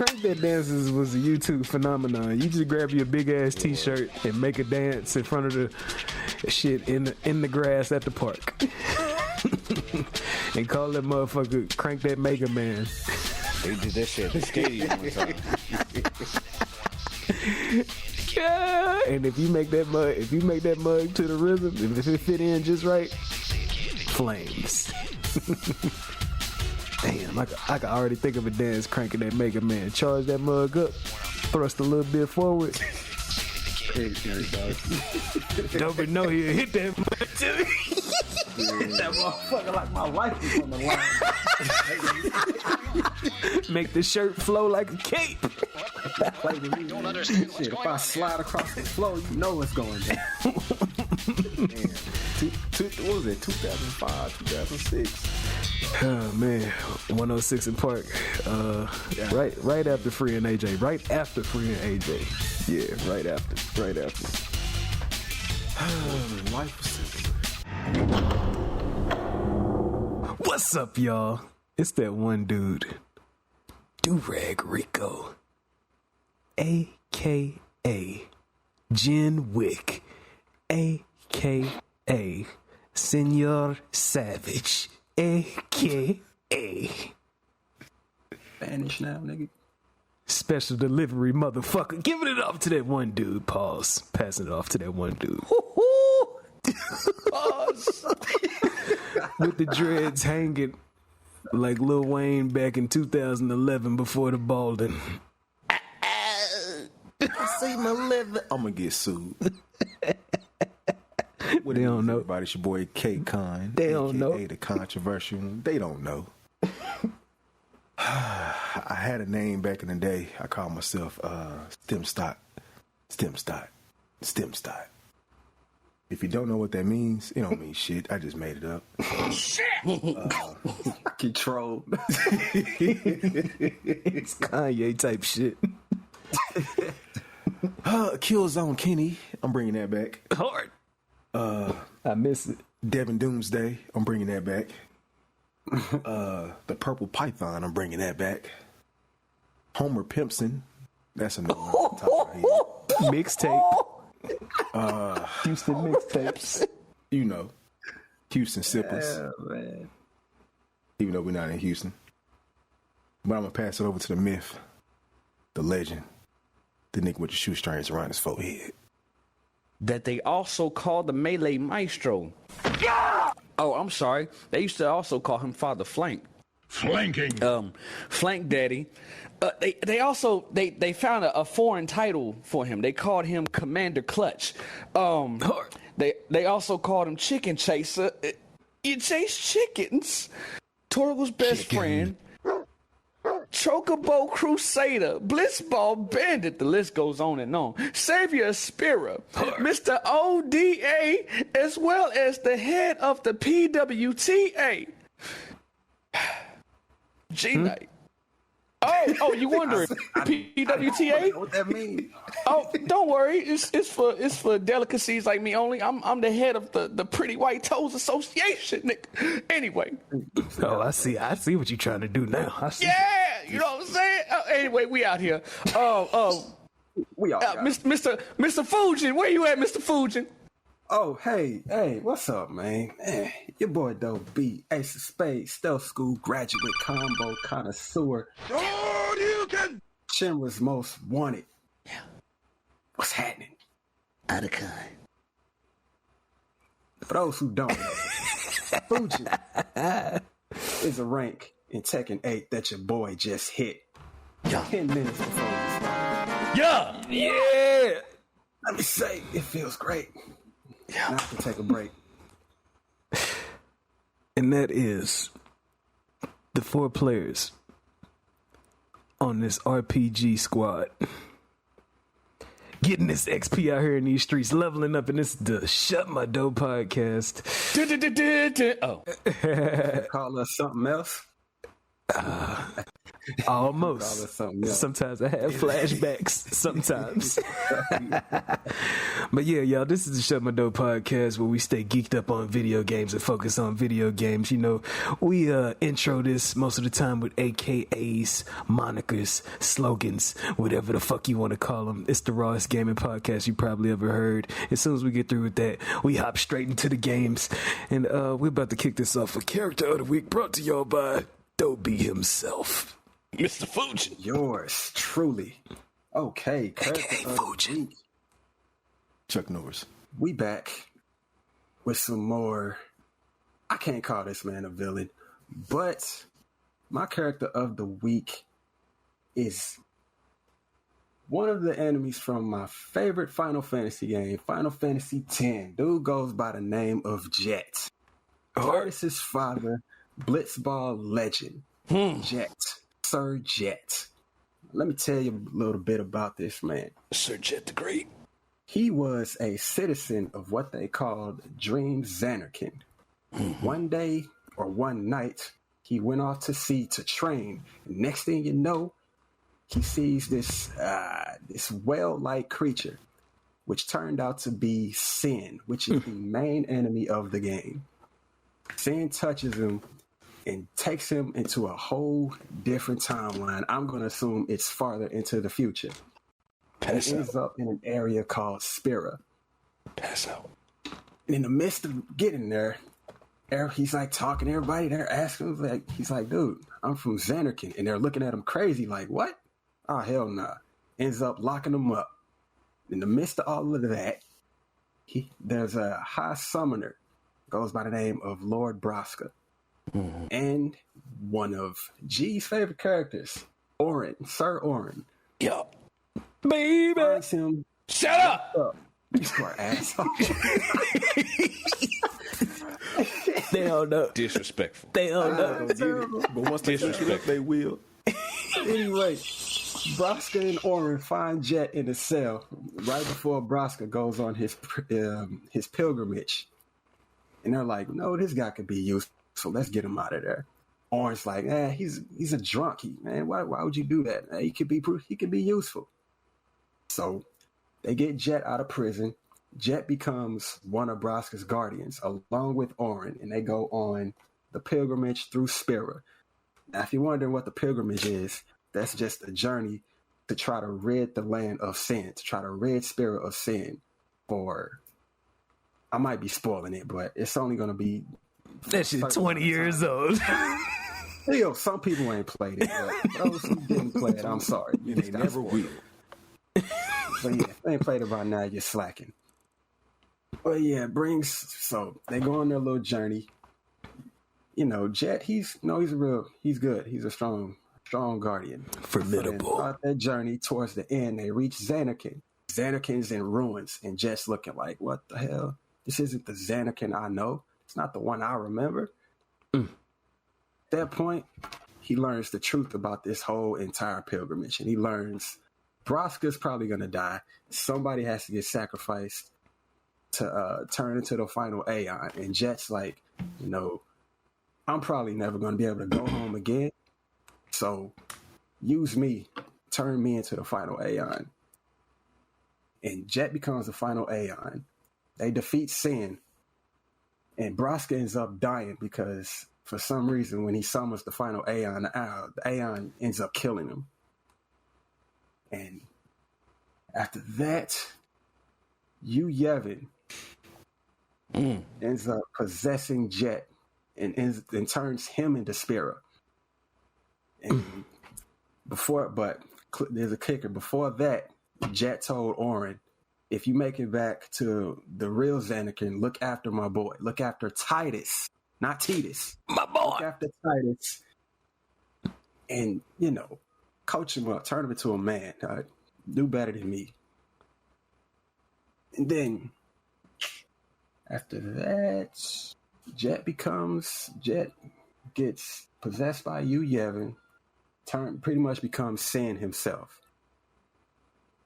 Crank That Dances was a YouTube phenomenon. You just grab your big ass t-shirt and make a dance in front of the shit in the grass at the park. And call that motherfucker Crank That Megaman. They did that shit at the stadium one time. Yeah. And if you make that mug to the rhythm, if it fit in just right, flames. Damn, I can already think of a dance cranking that Megaman. Charge that mug up, thrust a little bit forward. Don't even know he'll hit that mug to me. That motherfucker like my life is on the line. Make the shirt flow like a cape. Shit, if I slide across the floor, you know what's going down. What was it, 2005, 2006? Oh man, 106 in Park. Right after freeing AJ. Right after freeing AJ. Yeah, right after. Life was simple. What's up, y'all? It's that one dude, Durag Rico, a.k.a. Jen Wick, a.k.a. Senor Savage, a.k.a. Spanish now, nigga. Special delivery motherfucker. Giving it up to that one dude. Pause. Passing it off to that one dude. Pause. With the dreads hanging like Lil Wayne back in 2011 before the balding. I see my liver. I'm gonna get sued. What they don't know. Everybody, it's your boy K Con. They don't know. The controversial. They don't know. I had a name back in the day. I called myself Stem Stock. If you don't know what that means, it don't mean shit. I just made it up. Shit! Control. It's Kanye type shit. Killzone Kenny. I'm bringing that back. Hard. I miss it. Devin Doomsday. I'm bringing that back. The Purple Python. I'm bringing that back. Homer Pimpson. That's another one. Mixtape. Houston mixtapes. You know, Houston Sippers. Oh, man. Even though we're not in Houston. But I'm going to pass it over to the myth, the legend, the nigga with the shoestrings around his forehead. That they also call the Melee Maestro. Yeah! Oh, I'm sorry. They used to also call him Father Flank. Flanking. Flank Daddy. They also found a foreign title for him. They called him Commander Clutch. They also called him Chicken Chaser. You chase chickens. Torgal's best friend. Chocobo Crusader, Blitzball Bandit, the list goes on and on. Savior Spira, Mr. ODA, as well as the head of the PWTA. G-Night. Oh, you wondering? PWTA? What that mean? Oh, don't worry. It's for delicacies like me only. I'm the head of the Pretty White Toes Association, nigga. Anyway. Oh, I see what you're trying to do now. I see. Yeah, you know what I'm saying? Anyway, we out here. We are. Mr. Fujin, where you at, Mr. Fujin? Oh, hey, what's up, man? Your boy Dope B, Ace of Spades, Stealth School graduate, combo connoisseur. Oh, you can. Chinra's most wanted. Yeah. What's happening? Out of kind. For those who don't know, Fujin is a rank in Tekken 8 that your boy just hit. Yeah. 10 minutes before we start. Yeah. Let me say, it feels great. Yeah. Now I can take a break. And that is the 4 players on this RPG squad. Getting this XP out here in these streets, leveling up, and this is the Shut My Dope podcast. Oh. Call us something else? Almost. Call it something else. Sometimes I have flashbacks. Sometimes. But yeah, y'all, this is the Shut My Door podcast where we stay geeked up on video games and focus on video games. You know, we intro this most of the time with AKAs, monikers, slogans, whatever the fuck you want to call them. It's the rawest gaming podcast you probably ever heard. As soon as we get through with that, we hop straight into the games. And we're about to kick this off with Character of the Week, brought to y'all by Dobie himself. Mr. Fuji. Yours truly. Okay, Character of the Week. Chuck Norris. We back with some more. I can't call this man a villain, but my Character of the Week is one of the enemies from my favorite Final Fantasy game, Final Fantasy X. Dude goes by the name of Jecht. Artist's father, Blitzball legend, Jecht. Sir Jecht. Let me tell you a little bit about this man. Sir Jecht the Great. He was a citizen of what they called Dream Zanarkand. One day or one night, he went off to sea to train. Next thing you know, he sees this whale-like creature, which turned out to be Sin, which is the main enemy of the game. Sin touches him and takes him into a whole different timeline. I'm going to assume it's farther into the future. He ends up in an area called Spira. Pass out. In the midst of getting there, he's like talking to everybody. They're asking him, he's like, dude, I'm from Zanarkand. And they're looking at him crazy like, what? Oh, hell nah. Ends up locking him up. In the midst of all of that, there's a high summoner, goes by the name of Lord Braska. And one of G's favorite characters, Orin, Sir Orin. Yo. Baby. Finds him. Shut up. You poor asshole. They don't know. Disrespectful. They don't know. But once they pick it up, they will. Anyway, Braska and Orin find Jecht in a cell right before Braska goes on his pilgrimage. And they're like, no, this guy could be useful. So let's get him out of there. Orin's like, he's a drunk. Why would you do that? He could be useful. So they get Jecht out of prison. Jecht becomes one of Braska's guardians along with Orin, and they go on the pilgrimage through Spira. Now, if you're wondering what the pilgrimage is, that's just a journey to try to rid the land of sin, to try to rid Spira of sin. I might be spoiling it, but it's only going to be... That shit 20 years old. Yo, some people ain't played it, but those who didn't play it, I'm sorry. They never will. But yeah, if they ain't played it by now, you're slacking. But yeah, so they go on their little journey. You know, Jecht, he's good. He's a strong guardian. Formidable. So throughout that journey, towards the end, they reach Zanarkand. Zanarkand's in ruins, and Jecht's looking like, what the hell? This isn't the Zanarkand I know. It's not the one I remember. At that point, he learns the truth about this whole entire pilgrimage, and he learns Braska's probably going to die. Somebody has to get sacrificed to turn into the final Aeon. And Jecht's like, I'm probably never going to be able to go home again. So use me, turn me into the final Aeon. And Jecht becomes the final Aeon. They defeat Sin. And Braska ends up dying because for some reason, when he summons the final Aeon, the Aeon ends up killing him. And after that, Yu Yevon ends up possessing Jecht and turns him into Spira. And there's a kicker. Before that, Jecht told Orin, if you make it back to the real Zanarkand, look after my boy. Look after Titus, not Titus. My boy. Look after Titus. And, coach him up, turn him into a man. Do better than me. And then, after that, Jecht gets possessed by Yu Yevon, pretty much becomes Sin himself.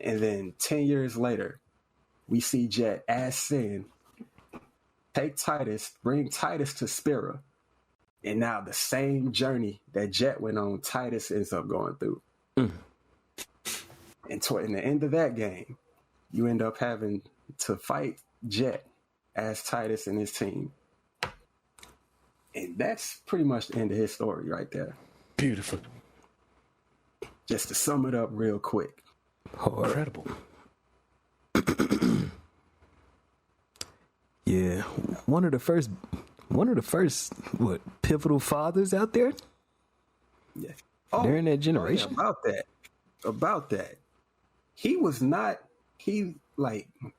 And then 10 years later, we see Jecht as Sin, bring Titus to Spira, And now the same journey that Jecht went on, Titus ends up going through. And in the end of that game, you end up having to fight Jecht as Titus and his team. And that's pretty much the end of his story right there. Beautiful. Just to sum it up real quick. Incredible. Yeah, one of the first pivotal fathers out there. Yeah. During that generation. About that.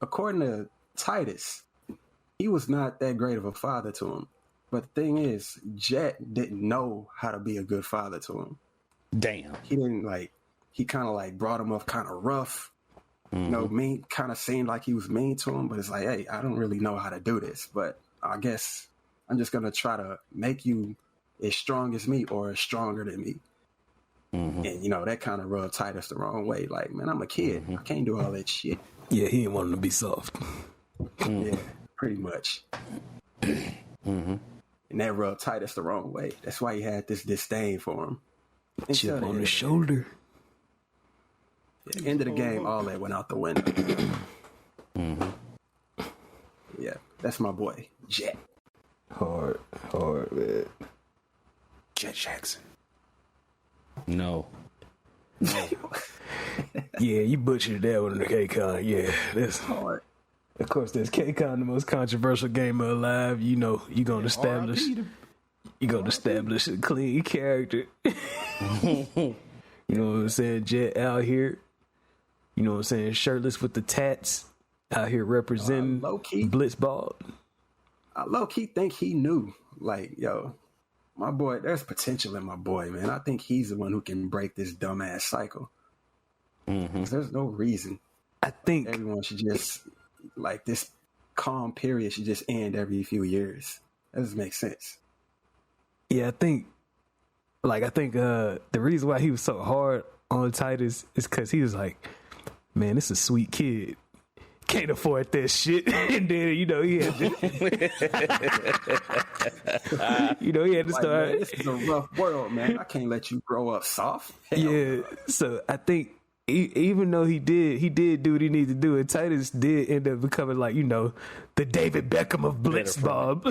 According to Titus, he was not that great of a father to him. But the thing is, Jecht didn't know how to be a good father to him. Damn. He didn't he kind of brought him up kind of rough. Mean, kind of seemed like he was mean to him, but it's like, hey, I don't really know how to do this, but I guess I'm just going to try to make you as strong as me or as stronger than me. And, that kind of rubbed Titus the wrong way. Like, man, I'm a kid. I can't do all that shit. Yeah, he didn't want him to be soft. Yeah, pretty much. And that rubbed Titus the wrong way. That's why he had this disdain for him. Chip on his shoulder. At the end of the game, all that went out the window. Yeah, that's my boy, Jecht. Hard, man. Jet Jackson. No. Yeah, you butchered that one in the K-Con. Yeah, that's Hard. Of course, there's K-Con, the most controversial gamer alive. You know, you're gonna establish a clean character. You know what I'm saying? Jecht out here. You know what I'm saying? Shirtless with the tats. Out here representing Blitzball. I low-key think he knew. Like, yo, my boy, there's potential in my boy, man. I think he's the one who can break this dumbass cycle. There's no reason. I think everyone should just, this calm period should just end every few years. That doesn't make sense. Yeah, I think the reason why he was so hard on Titus is because he was like, man, this is a sweet kid. Can't afford that shit. And then, he had to, he had to start. Man, this is a rough world, man. I can't let you grow up soft. Hell. Yeah. So I think even though he did do what he needed to do, and Titus did end up becoming the David Beckham of Blitzball.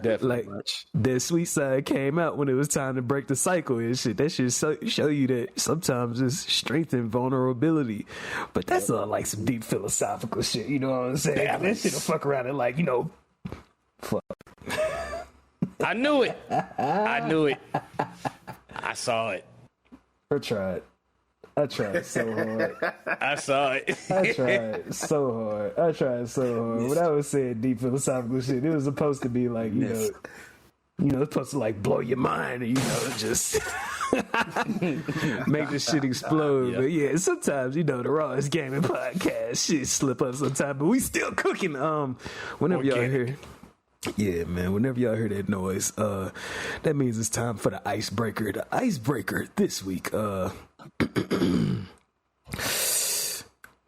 Definitely. Their sweet side came out when it was time to break the cycle and shit. That should show you that sometimes it's strength and vulnerability. But that's some deep philosophical shit. You know what I'm saying? That shit'll fuck around and fuck. I knew it. I saw it. I tried so hard. I saw it. I tried so hard. When I was saying deep philosophical shit, it was supposed to be it's supposed to blow your mind and, just make this shit explode. Yeah. But yeah, sometimes, the rawest gaming podcast shit slip up sometimes, but we still cooking. Whenever y'all hear. Yeah, man, whenever y'all hear that noise, that means it's time for the icebreaker. The icebreaker this week, I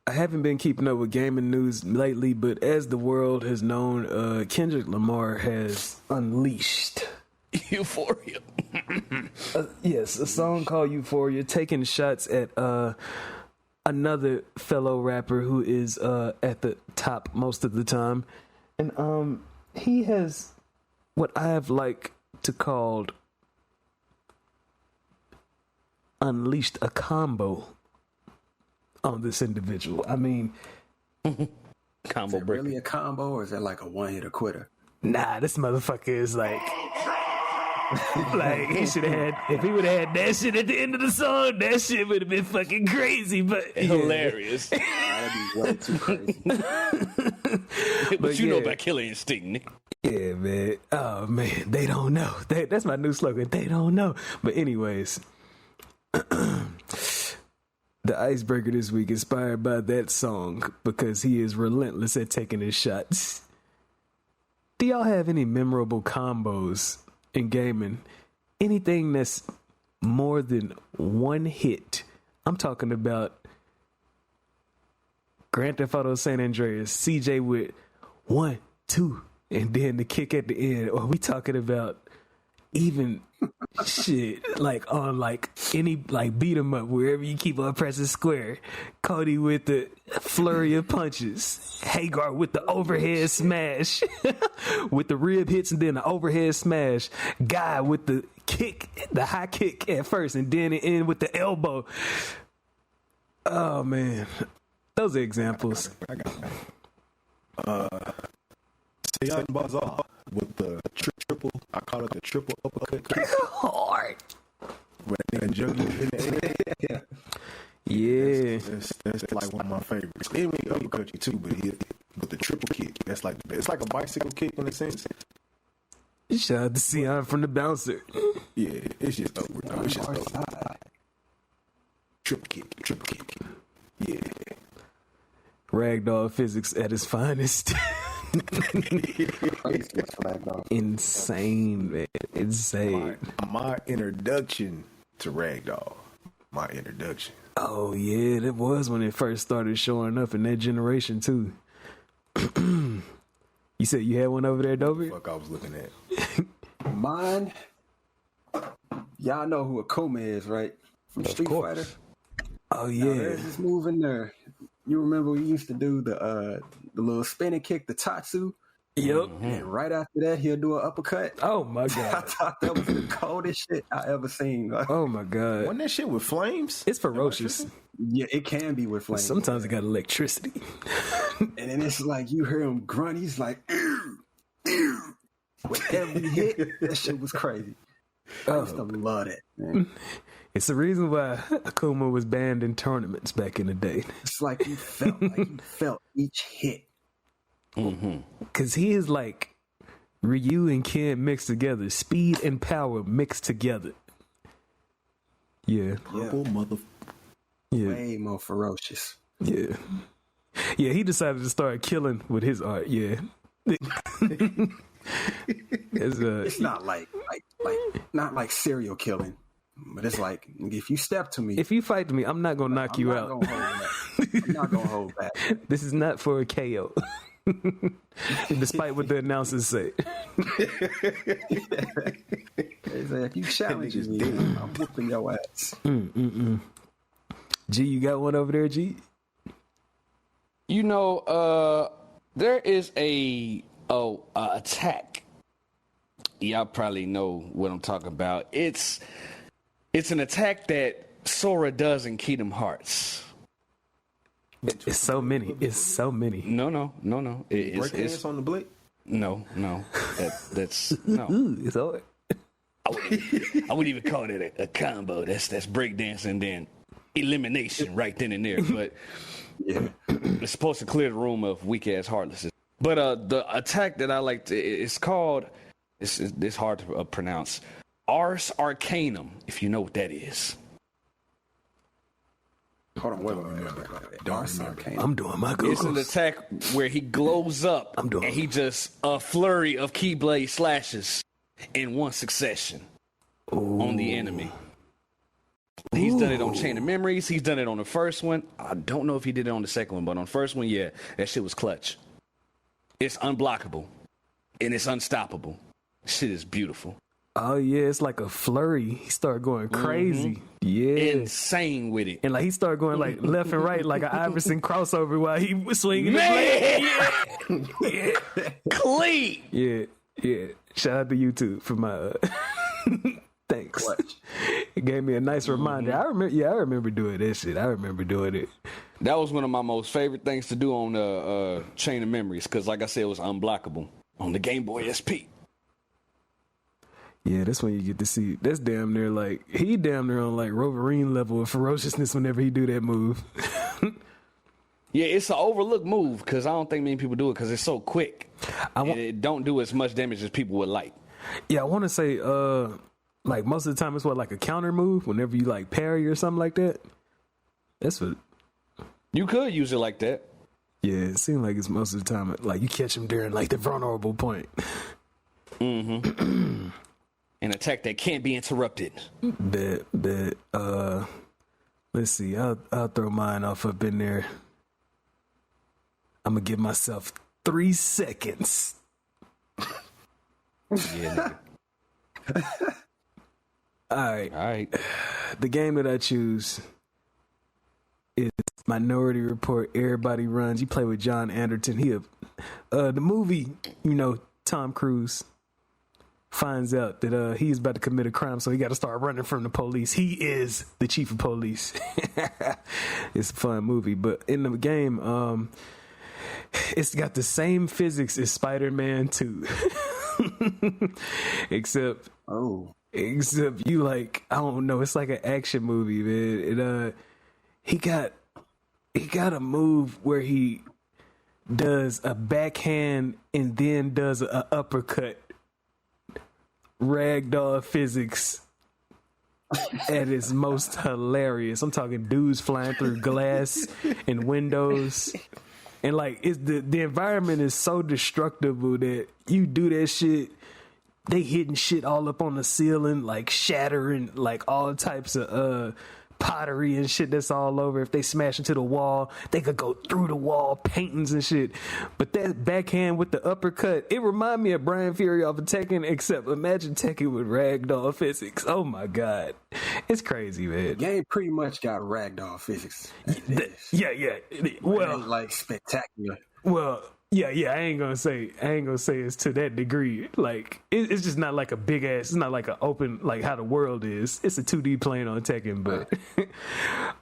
haven't been keeping up with gaming news lately, but as the world has known, Kendrick Lamar has unleashed Euphoria. Yes, a song called Euphoria, taking shots at another fellow rapper who is at the top most of the time. And he has what I have to called unleashed a combo on this individual. I mean, combo is it really a combo, or is that a one-hitter quitter? Nah, this motherfucker is he should have had, if he would have had that shit at the end of the song, that shit would have been fucking crazy, but hilarious. That'd be way too crazy. But you know about Killer Instinct, Nick. Yeah, man. Oh man, they don't know. That's my new slogan. They don't know. But anyways, the icebreaker this week inspired by that song because he is relentless at taking his shots. Do y'all have any memorable combos in gaming? Anything that's more than one hit? I'm talking about Grand Theft Auto San Andreas, CJ with 1, 2, and then the kick at the end. Or are we talking about even shit like on like any like beat 'em up wherever you keep on pressing square. Cody with the flurry of punches. Hagar with the overhead smash, with the rib hits and then the overhead smash. Guy with the kick, the high kick at first, and then it end with the elbow. Oh man, those are examples. Sayat Bazaar with the triple, I call it the triple uppercut kick. Hard. Where they juggle in the air. Yeah. That's like one of my favorites. Anyway, uppercut you too, but the triple kick, that's like it's like a bicycle kick in a sense. Shout out to Sion from the bouncer. Yeah, it's just over. No, it's just over. Triple kick. Yeah. Ragdoll physics at its finest. Insane, man. Insane. My introduction to Ragdoll. My introduction. Oh, yeah. That was when it first started showing up in that generation, too. You said you had one over there, Dover? Fuck, I was looking at. Mine. Y'all know who Akuma is, right? From Street Fighter. Oh, yeah. Now, there's this move in there. You remember we used to do the little spinning kick, the Tatsu? Yep. And right after that, he'll do an uppercut. Oh, my I God. thought that was the coldest shit I ever seen. Oh, my God. Wasn't that shit with flames? It's ferocious. Yeah, it can be with flames. Sometimes it got electricity. And then it's like you hear him grunt. He's like, ew, ew. With every hit, that shit was crazy. I used to love that, man. It's the reason why Akuma was banned in tournaments back in the day. It's like you felt each hit. Because he is like Ryu and Ken mixed together. Speed and power mixed together. Yeah. Purple mother. Yeah. Way more ferocious. Yeah. Yeah, he decided to start killing with his art. Yeah. It's not not like serial killing, but it's like if you step to me, if you fight me, I'm not gonna knock you out. I'm not gonna hold back. This is not for a KO. Despite what the announcers say. It's like, if you challenge me, I'm whooping your ass. G, you got one over there, G? You know, there is a attack. Y'all probably know what I'm talking about. It's an attack that Sora does in Kingdom Hearts. It's so many. No. Break hands on the blick? No. That's no. Ooh, it's hard. I wouldn't even call it a combo. That's breakdancing and then elimination right then and there. But Yeah, it's supposed to clear the room of weak ass heartlesses. But the attack that I like it's called. It's hard to pronounce. Ars Arcanum, if you know what that is. hold on, wait. Don't remember. I'm doing my Googles. It's an attack where he glows up and he just a flurry of Keyblade slashes in one succession on the enemy. He's done it on Chain of Memories. He's done it on the first one. I don't know if he did it on the second one, but on the first one, yeah, that shit was clutch. It's unblockable and it's unstoppable. Shit is beautiful. Oh yeah, it's like a flurry. He started going crazy. Yeah, Insane with it. and like he started going like left and right, like an Iverson crossover while he was swinging. Man! Yeah. Clean! Yeah. Shout out to you too for my thanks. Clutch. It gave me a nice reminder. I remember doing that shit. I remember doing it. That was one of my most favorite things to do on the Chain of Memories because, like I said, it was unblockable on the Game Boy SP. Yeah, that's when you get to see. That's damn near like he damn near on like Wolverine level of ferociousness whenever he do that move. Yeah, it's an overlooked move because I don't think many people do it because it's so quick. And it don't do as much damage as people would like. Yeah, I want to say like most of the time it's like a counter move whenever you like parry or something like that. That's what. You could use it like that. Yeah, it seems like it's most of the time like you catch him during like the vulnerable point. An attack that can't be interrupted. Let's see. I'll throw mine off up in there. I'm gonna give myself 3 seconds. Yeah, All right. All right. The game that I choose is Minority Report. Everybody Runs. You play with John Anderton. The movie, Tom Cruise finds out that he's about to commit a crime, so he got to start running from the police. He is the chief of police. It's a fun movie, but in the game, it's got the same physics as Spider-Man 2. Except you like, I don't know, it's like an action movie, man. He got a move where he does a backhand and then does an uppercut. Ragdoll physics at its most hilarious. I'm talking dudes flying through glass and windows. And like the environment is so destructible that you do that shit, they hitting shit all up on the ceiling, like shattering like all types of pottery and shit that's all over. If they smash into the wall, they could go through the wall, paintings and shit. But that backhand with the uppercut, it remind me of Brian Fury off of Tekken, except imagine Tekken with ragdoll physics. Oh my god, it's crazy, man. The game pretty much got ragdoll physics. Yeah. Well, it ain't like spectacular. Well, yeah. I ain't gonna say it's to that degree. Like it's just not like a big ass. It's not like an open like how the world is. It's a 2D plane on Tekken, but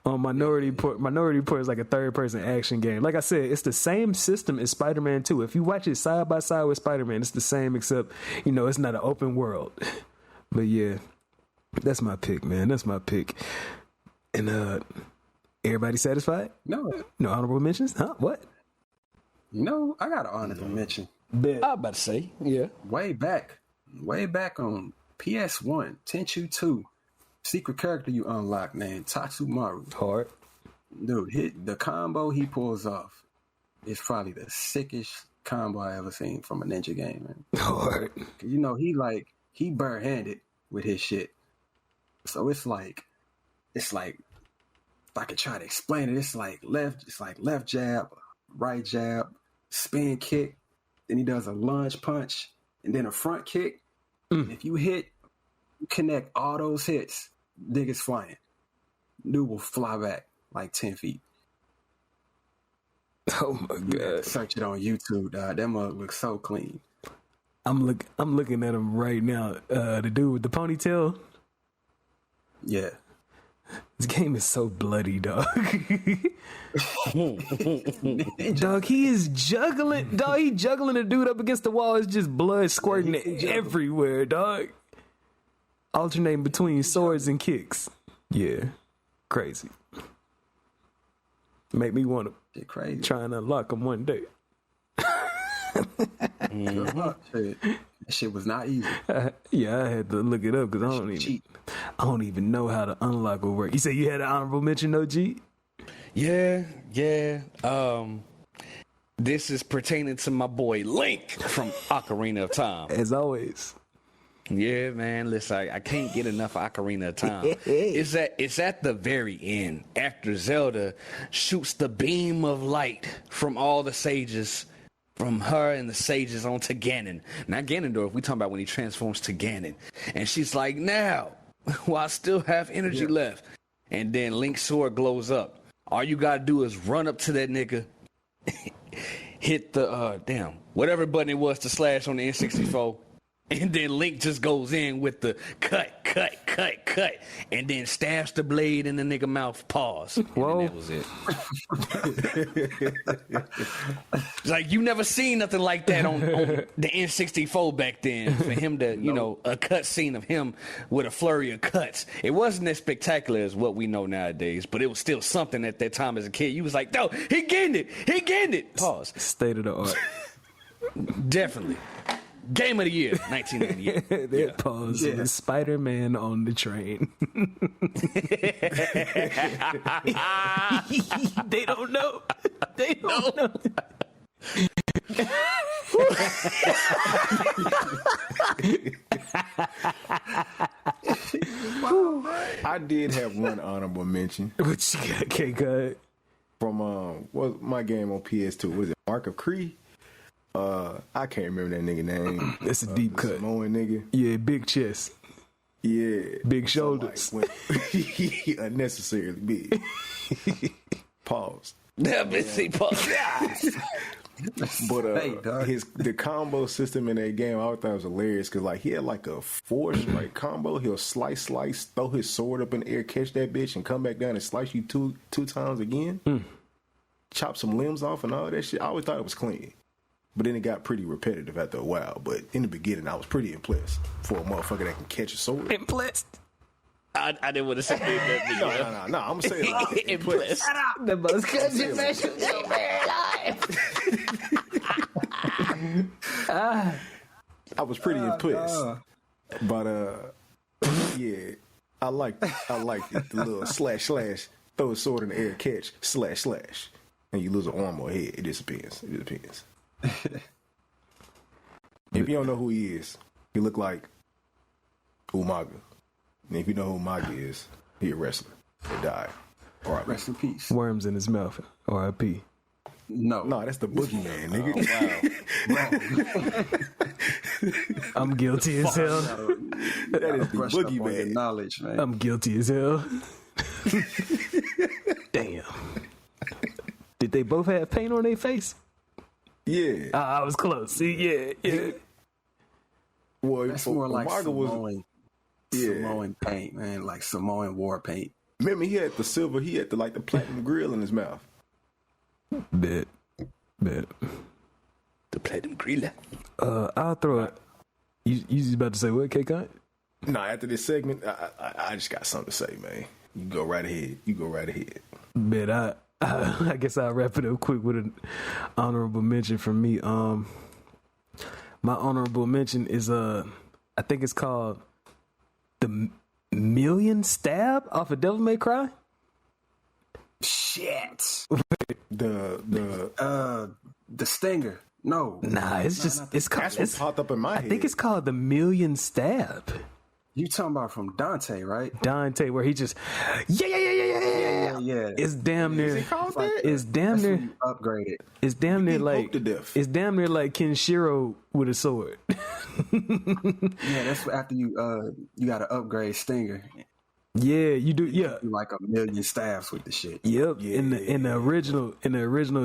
on Minority Report is like a third person action game. Like I said, it's the same system as Spider-Man 2. If you watch it side by side with Spider-Man, it's the same except it's not an open world. But yeah, that's my pick, man. That's my pick. And everybody satisfied? No honorable mentions? Huh? What? I got an honorable mention. I was about to say, yeah. Way back on PS1, Tenchu 2, secret character you unlock named Tatsumaru. Hard. Dude, the combo he pulls off is probably the sickest combo I ever seen from a ninja game, man. Hard. He barehanded with his shit. So it's like if I could try to explain it, it's like left jab, right jab, spin kick, then he does a lunge punch, and then a front kick. If you connect all those hits, niggas flying. Dude will fly back like 10 feet. Oh my god! Search it on YouTube, dog. That mug looks so clean. I'm looking at him right now. The dude with the ponytail. Yeah. This game is so bloody, dog. Dog, he is juggling. Dog, he juggling a dude up against the wall. It's just blood squirting everywhere, dog. Alternating between swords and kicks. Yeah, crazy. Make me want to crazy. Try and unlock him one day. That shit was not easy. Yeah, I had to look it up because I don't even know how to unlock will work. You say you had an honorable mention, though, G? Yeah. This is pertaining to my boy Link from Ocarina of Time. As always. Yeah, man. Listen, I can't get enough of Ocarina of Time. It's at the very end after Zelda shoots the beam of light from all the sages. From her and the sages onto Ganon. Not Ganondorf, we talking about when he transforms to Ganon. And she's like, now, while I still have energy left. And then Link's sword glows up. All you gotta do is run up to that nigga, hit the, whatever button it was to slash on the N64. And then Link just goes in with the cut, and then stabs the blade in the nigga mouth, pause. Whoa. And that was it. It's like, you never seen nothing like that on the N64 back then. For him to, a cut scene of him with a flurry of cuts. It wasn't as spectacular as what we know nowadays, but it was still something at that time as a kid. You was like, no, he getting it. Pause. State of the art. Definitely. Game of the year, 1998. They pause Spider-Man on the train. They don't know. I did have one honorable mention. What you got, K-Cut? From what my game on PS2 was it Mark of Cree? I can't remember that nigga name. It's a deep cut. Samoan nigga. Yeah, big chest. Yeah. Big shoulders. So, like, unnecessarily big. Pause. That bitch see pause. But Hey, dog. the combo system in that game, I always thought it was hilarious because like he had like a 4-strike combo. He'll slice, throw his sword up in the air, catch that bitch, and come back down and slice you two times again. Chop some limbs off and all that shit. I always thought it was clean, but then it got pretty repetitive after a while. But in the beginning, I was pretty impressed for a motherfucker that can catch a sword. Impressed. I didn't want to say that. No. I'm gonna say like, Impressed. The most controversial I was pretty impressed. But yeah, I liked it. The little slash, throw a sword in the air, catch, slash, and you lose an arm or a head. It disappears. If you don't know who he is, he look like Umaga. And if you know who Umaga is, he a wrestler. He died. All right. Rest in peace. Worms in his mouth. R.I.P. No, that's the boogeyman, nigga. I'm guilty as hell. That is the Brush up on your boogeyman. knowledge, man. I'm guilty as hell. Damn. Did they both have paint on their face? Yeah. I was close. See, yeah. Well, That's more like Umaga Samoan paint, man, like Samoan war paint. Remember, he had the silver. He had the platinum grill in his mouth. Bet. The platinum grilla. I'll throw it. You just about to say what, K-Con? No, after this segment, I just got something to say, man. You go right ahead. Bet I guess I'll wrap it up quick with an honorable mention from me. My honorable mention is I think it's called the Million Stab off of Devil May Cry. Shit. The Stinger. No. Nah, it's called. That's what popped up in my head. I think it's called the Million Stab. You talking about from Dante, right? Dante, where he just yeah. It's damn near. It's damn near. Upgraded. It's damn near like. to death. It's damn near like Kenshiro with a sword. Yeah, that's after you got to upgrade Stinger. Yeah, you do. Yeah, You like a million stabs with the shit. yep. In the original,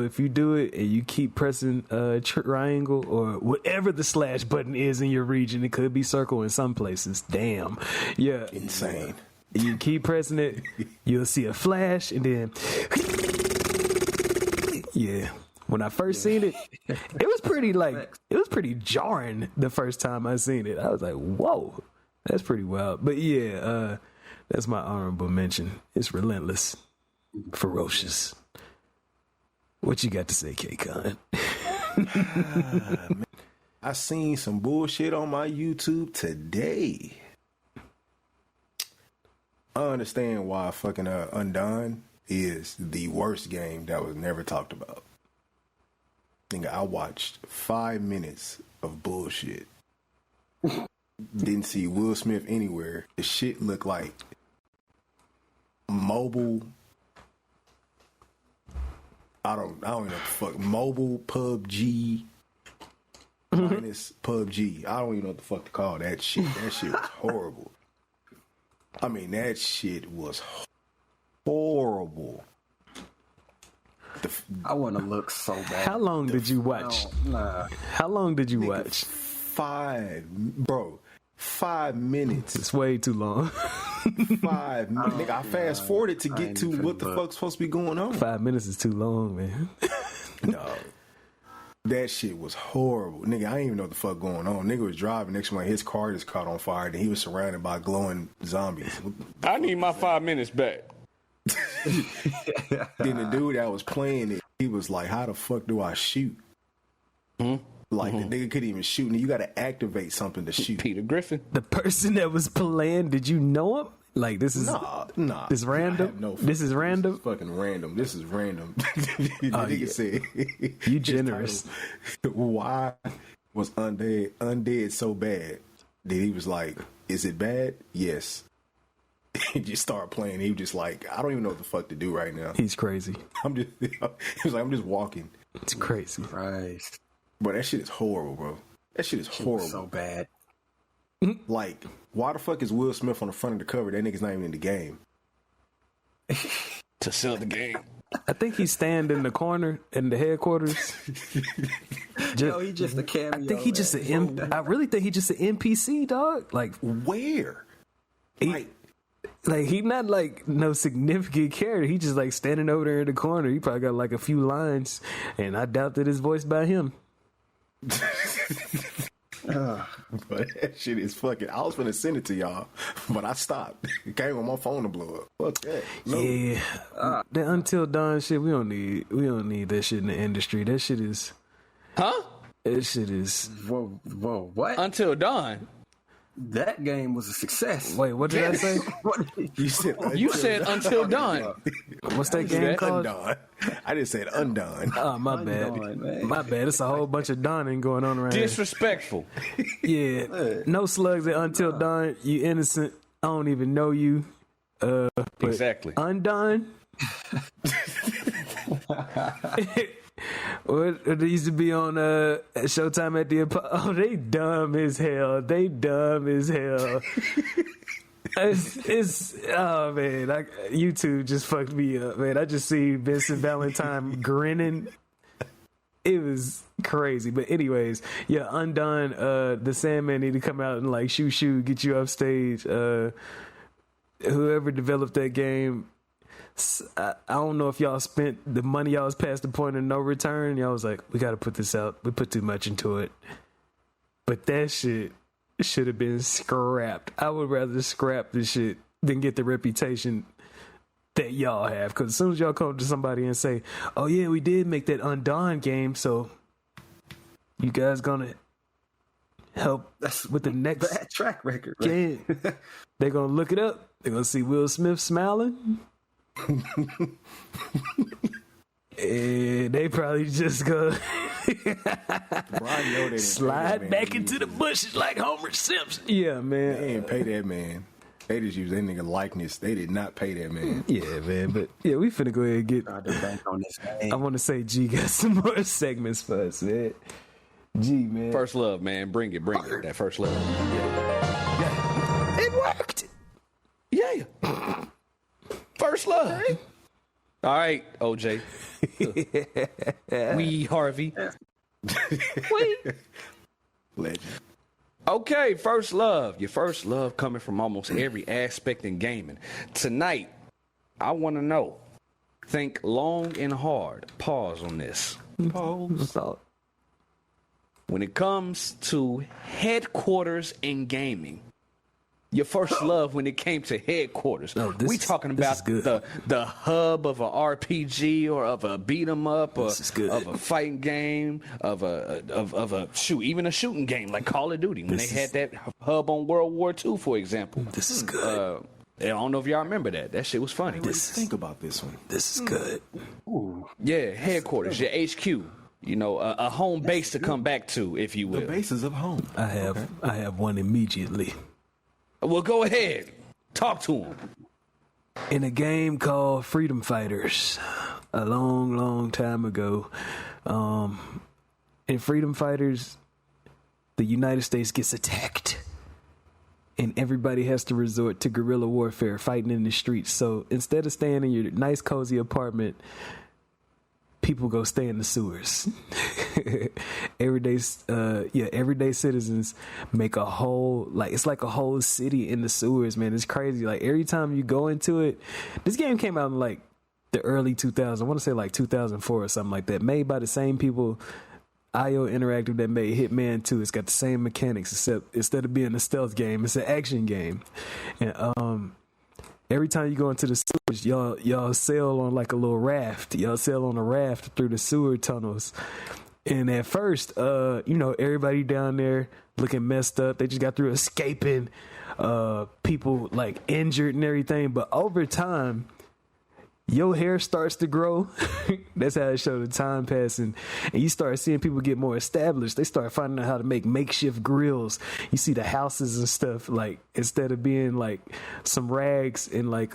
if you do it and you keep pressing triangle or whatever the slash button is in your region, it could be circle in some places. Damn. Yeah. Insane. You keep pressing it, you'll see a flash, and then yeah. When I first seen it, it was pretty jarring the first time I seen it. I was like, whoa, that's pretty wild. But yeah, that's my honorable mention. It's relentless, ferocious. What you got to say, K-Con? I seen some bullshit on my YouTube today. I understand why fucking Undone is the worst game that was never talked about. I watched 5 minutes of bullshit. Didn't see Will Smith anywhere. The shit looked like mobile. I don't know what the fuck. Mobile PUBG minus PUBG. I don't even know what the fuck to call that shit. That shit was horrible. I mean, that shit was horrible. I want to look so bad. How long did you watch? Nah. How long did you watch? 5 minutes. It's way too long. 5 minutes. Nigga, I fast forwarded to get to what the fuck's supposed to be going on. 5 minutes is too long, man. No. That shit was horrible. Nigga, I didn't even know what the fuck going on. Nigga was driving next to me, his car just caught on fire, and he was surrounded by glowing zombies. I need my 5 minutes back. Then the dude that was playing it, he was like, how the fuck do I shoot? Like, the nigga couldn't even shoot, and you gotta activate something to shoot. Peter Griffin. The person that was playing, did you know him? Like, this is Nah. This random. This is random. This is fucking random. This is random. The nigga said, You generous. Why was undead so bad that he was like, is it bad? Yes. He just started playing. He was just like, I don't even know what the fuck to do right now. He's crazy. He was like, I'm just walking. It's crazy. Christ. Bro, that shit is horrible, bro. That shit is horrible. So bad. Like, why the fuck is Will Smith on the front of the cover? That nigga's not even in the game. To sell the game. I think he's standing in the corner in the headquarters. He just a cameo. I think he just I really think he just an NPC, dog. Like where? Like he not like no significant character. He just like standing over there in the corner. He probably got like a few lines, and I doubt that it's voiced by him. But that shit is fucking. I was gonna send it to y'all, but I stopped. It came on my phone to blow up. Fuck that. No. Yeah, that Until Dawn shit. We don't need that shit in the industry. That shit is. Huh? That shit is. Whoa, what? Until Dawn. That game was a success. Wait, what did I say? You said Until Dawn. What's that game called? Undone. I just said undone. Oh, my bad. My bad. It's a whole bunch of donning going on around Disrespectful. here. Yeah. No slugs at Until Dawn. You innocent. I don't even know you. Exactly. Undone. What it used to be on Showtime at the oh, they dumb as hell. It's oh man, YouTube just fucked me up, man. I just see Vincent Valentine grinning. It was crazy, but anyways, yeah, Undone. The Sandman need to come out and like shoo, get you off stage. Whoever developed that game. I don't know if y'all spent the money y'all was past the point of no return. Y'all was like, we got to put this out. We put too much into it. But that shit should have been scrapped. I would rather scrap this shit than get the reputation that y'all have. Because as soon as y'all come to somebody and say, oh yeah, we did make that Undone game, so you guys gonna help with the next bad track record game. They're gonna look it up. They're gonna see Will Smith smiling. They probably just go slide back into the bushes like Homer Simpson. Yeah, man. They didn't pay that man. They just used that nigga likeness. They did not pay that man. Yeah, man. But yeah, we finna go ahead and get. I want to say G got some more segments for us, man. G, man. First love, man. Bring it. That first love. Yeah. It worked. Yeah. First love. All right, OJ. Wee Harvey. Wee. Legend. Okay, first love. Your first love coming from almost every aspect in gaming. Tonight, I want to know. Think long and hard. Pause on this. Pause. When it comes to headquarters in gaming, your first love when it came to headquarters. We talking about the hub of a RPG or of a beat 'em up or of a fighting game of a even a shooting game like Call of Duty when they had that hub on World War II, for example. This is good. I don't know if y'all remember that. That shit was funny. Think about this one. This is good. Ooh. Yeah, headquarters, your HQ. You know, a home base to come back to, if you will. The bases of home. I have one immediately. Well, go ahead. Talk to him. In a game called Freedom Fighters, a long time ago, in Freedom Fighters, the United States gets attacked. And everybody has to resort to guerrilla warfare, fighting in the streets. So instead of staying in your nice, cozy apartment, people go stay in the sewers. Everyday citizens make a whole, it's like a whole city in the sewers, man. It's crazy. Like every time you go into it, this game came out in like the early 2000s. I want to say like 2004 or something like that. Made by the same people, IO Interactive, that made Hitman 2. It's got the same mechanics, except instead of being a stealth game, it's an action game. And every time you go into the sewers, y'all sail on like a little raft. Y'all sail on a raft through the sewer tunnels. And at first, everybody down there looking messed up. They just got through escaping, people like injured and everything. But over time, your hair starts to grow. That's how it showed the time passing. And you start seeing people get more established. They start finding out how to make makeshift grills. You see the houses and stuff, like instead of being like some rags and like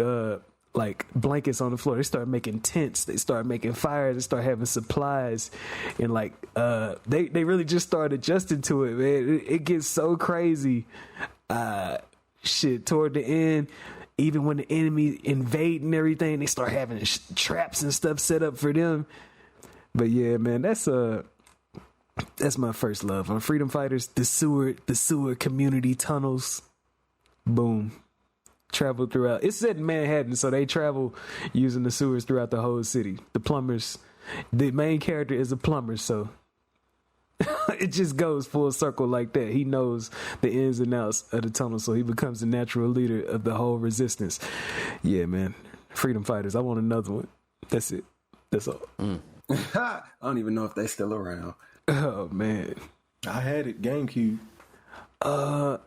like blankets on the floor. They start making tents. They start making fires. They start having supplies, and like they really just start adjusting to it, man. It gets so crazy. Shit, toward the end, even when the enemy invade and everything, they start having traps and stuff set up for them. But yeah, man, that's my first love on Freedom Fighters. The sewer community tunnels. Boom. Travel throughout. It's set in Manhattan, so they travel using the sewers throughout the whole city. The plumbers, the main character is a plumber, so it just goes full circle like that. He knows the ins and outs of the tunnel, so he becomes the natural leader of the whole resistance. Yeah, man. Freedom Fighters. I want another one. That's it. That's all. I don't even know if they still around. Oh man. I had it GameCube.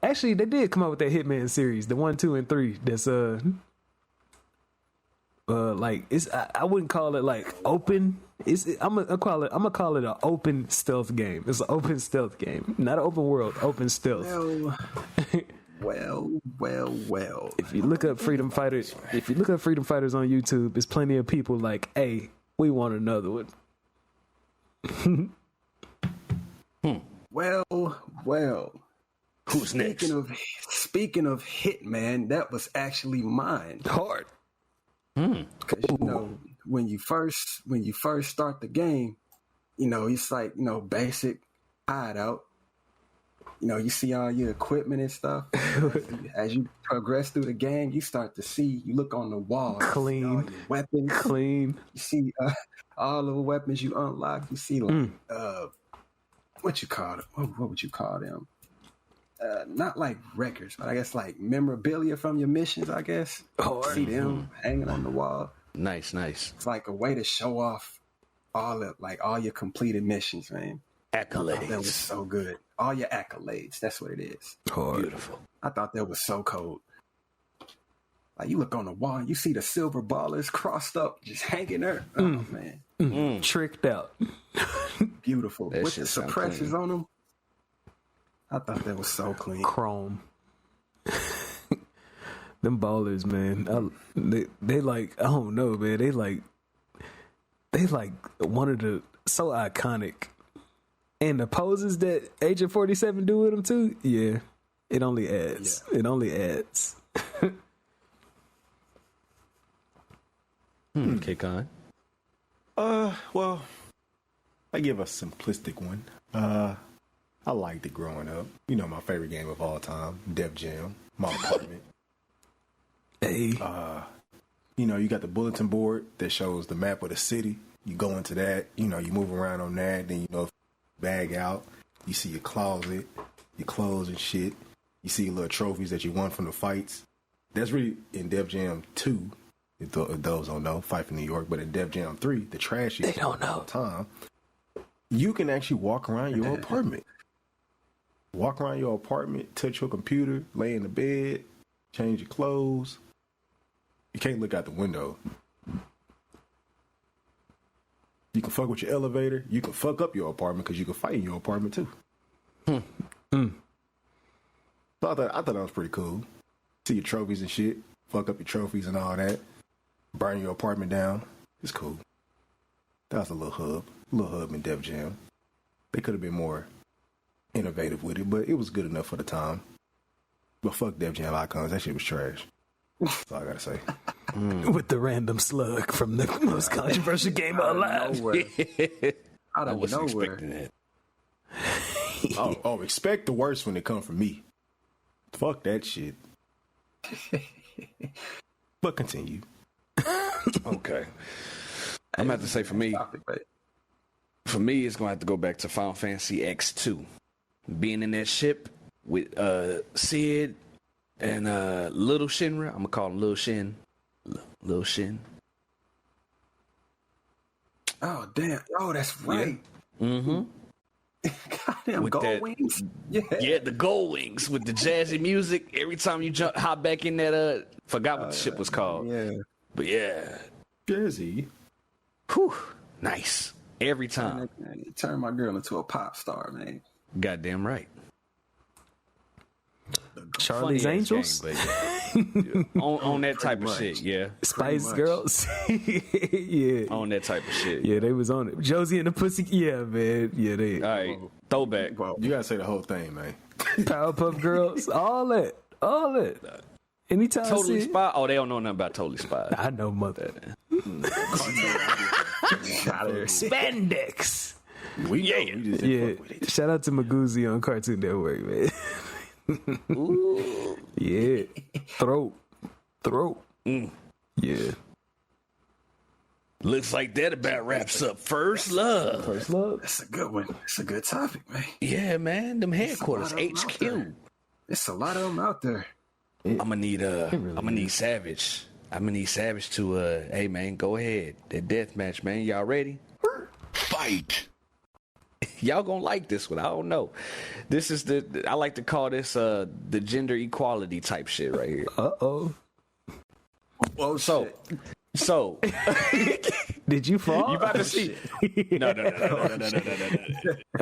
Actually, they did come out with that Hitman series, the 1, 2, and 3. That's like it's. I wouldn't call it like open. I'm gonna call it an open stealth game. It's an open stealth game, not an open world. Open stealth. Well. If you look up Freedom Fighters on YouTube, there's plenty of people like, "Hey, we want another one." Well. Who's next? Speaking of Hitman, that was actually mine. Hard. Because you know, when you first start the game, you know, it's like, you know, basic hideout. You know, you see all your equipment and stuff. As you progress through the game, you start to see. You look on the wall, clean all your weapons, clean. You see all the weapons you unlock. You see like what you call it? What would you call them? Not like records, but I guess like memorabilia from your missions, I guess. See them hanging on the wall. Nice. It's like a way to show off all your completed missions, man. Accolades. That was so good. All your accolades. That's what it is. Beautiful. I thought that was so cold. Like you look on the wall, you see the silver ballers crossed up, just hanging there. Oh man. Tricked out. Beautiful. That With the shit sound suppressors clean. on them. I thought that was so clean. Chrome. Them ballers, man. They like, I don't know, man. They like one of the so iconic. And the poses that Agent 47 do with them too, yeah. It only adds. Yeah. It only adds. Kick on. Well, I give a simplistic one. I liked it growing up. You know, my favorite game of all time, Def Jam, my apartment. Hey. You know, you got the bulletin board that shows the map of the city. You go into that, you know, you move around on that. Then, you know, bag out. You see your closet, your clothes and shit. You see your little trophies that you won from the fights. That's really in Def Jam 2. If those don't know, Fight for New York. But in Def Jam 3, the trash they don't know. Time, you can actually walk around your apartment. Walk around your apartment, touch your computer, lay in the bed, change your clothes. You can't look out the window. You can fuck with your elevator. You can fuck up your apartment because you can fight in your apartment too. So I thought that was pretty cool. See your trophies and shit. Fuck up your trophies and all that. Burn your apartment down. It's cool. That was a little hub in Def Jam. They could have been more innovative with it, but it was good enough for the time. But fuck Def Jam icons. That shit was trash. That's all I gotta say. With the random slug from the most controversial game alive. Out of wasn't nowhere. expecting that. Oh, expect the worst when it comes from me. Fuck that shit. But continue. Okay. I'm gonna have to say for me, it's gonna have to go back to Final Fantasy X2. Being in that ship with Sid and Little Shinra. I'm gonna call him Little Shin. Little Shin. Oh damn! Oh, that's right. Yeah. Mm-hmm. Goddamn With gold that- wings. Yeah, the gold wings with the jazzy music. Every time you hop back in that, forgot what the ship was called. Yeah. But yeah, Jersey. whew, nice every time. Turn my girl into a pop star, man. Goddamn right. Charlie's Funny ass Angels. game, but on that type of much. shit. Yeah, Spice much. Girls. Yeah. on that type of shit. Yeah, they was on it. Josie and the Pussy. Yeah, man. Yeah, they. All right, throwback. Well, You gotta say the whole thing, man. Powerpuff Girls. All that. Anytime I Totally see it, Spy. Oh, they don't know nothing about Totally Spy. I know mother. Spandex. We know, we just didn't Yeah. fuck with it. Shout out to Magoozy on Cartoon Network, man. Yeah. Throat. Yeah. Looks like that about wraps up First Love. First love. that's a good one. It's a good topic, man. Yeah, man, them headquarters, There's a lot of them out HQ. there. There's a lot of them out there. I'm gonna need Savage. I'm gonna need Savage to hey man, go ahead. That death match, man. Y'all ready? Fight. Y'all gonna like this one. I don't know. This is I like to call this the gender equality type shit right here. Uh-oh. Oh, So Did you fall? you about to see? No. I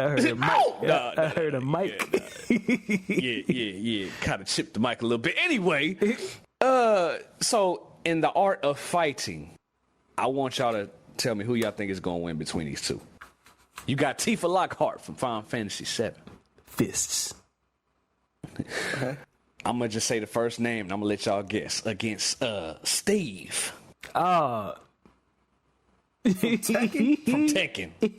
heard a mic. No, I heard a mic. Yeah. Kind of chipped the mic a little bit. Anyway, so in the art of fighting, I want y'all to tell me who y'all think is gonna win between these two. You got Tifa Lockhart from Final Fantasy VII. Fists. I'm gonna just say the first name and I'm gonna let y'all guess against Steve Ah. from Tekken. I'm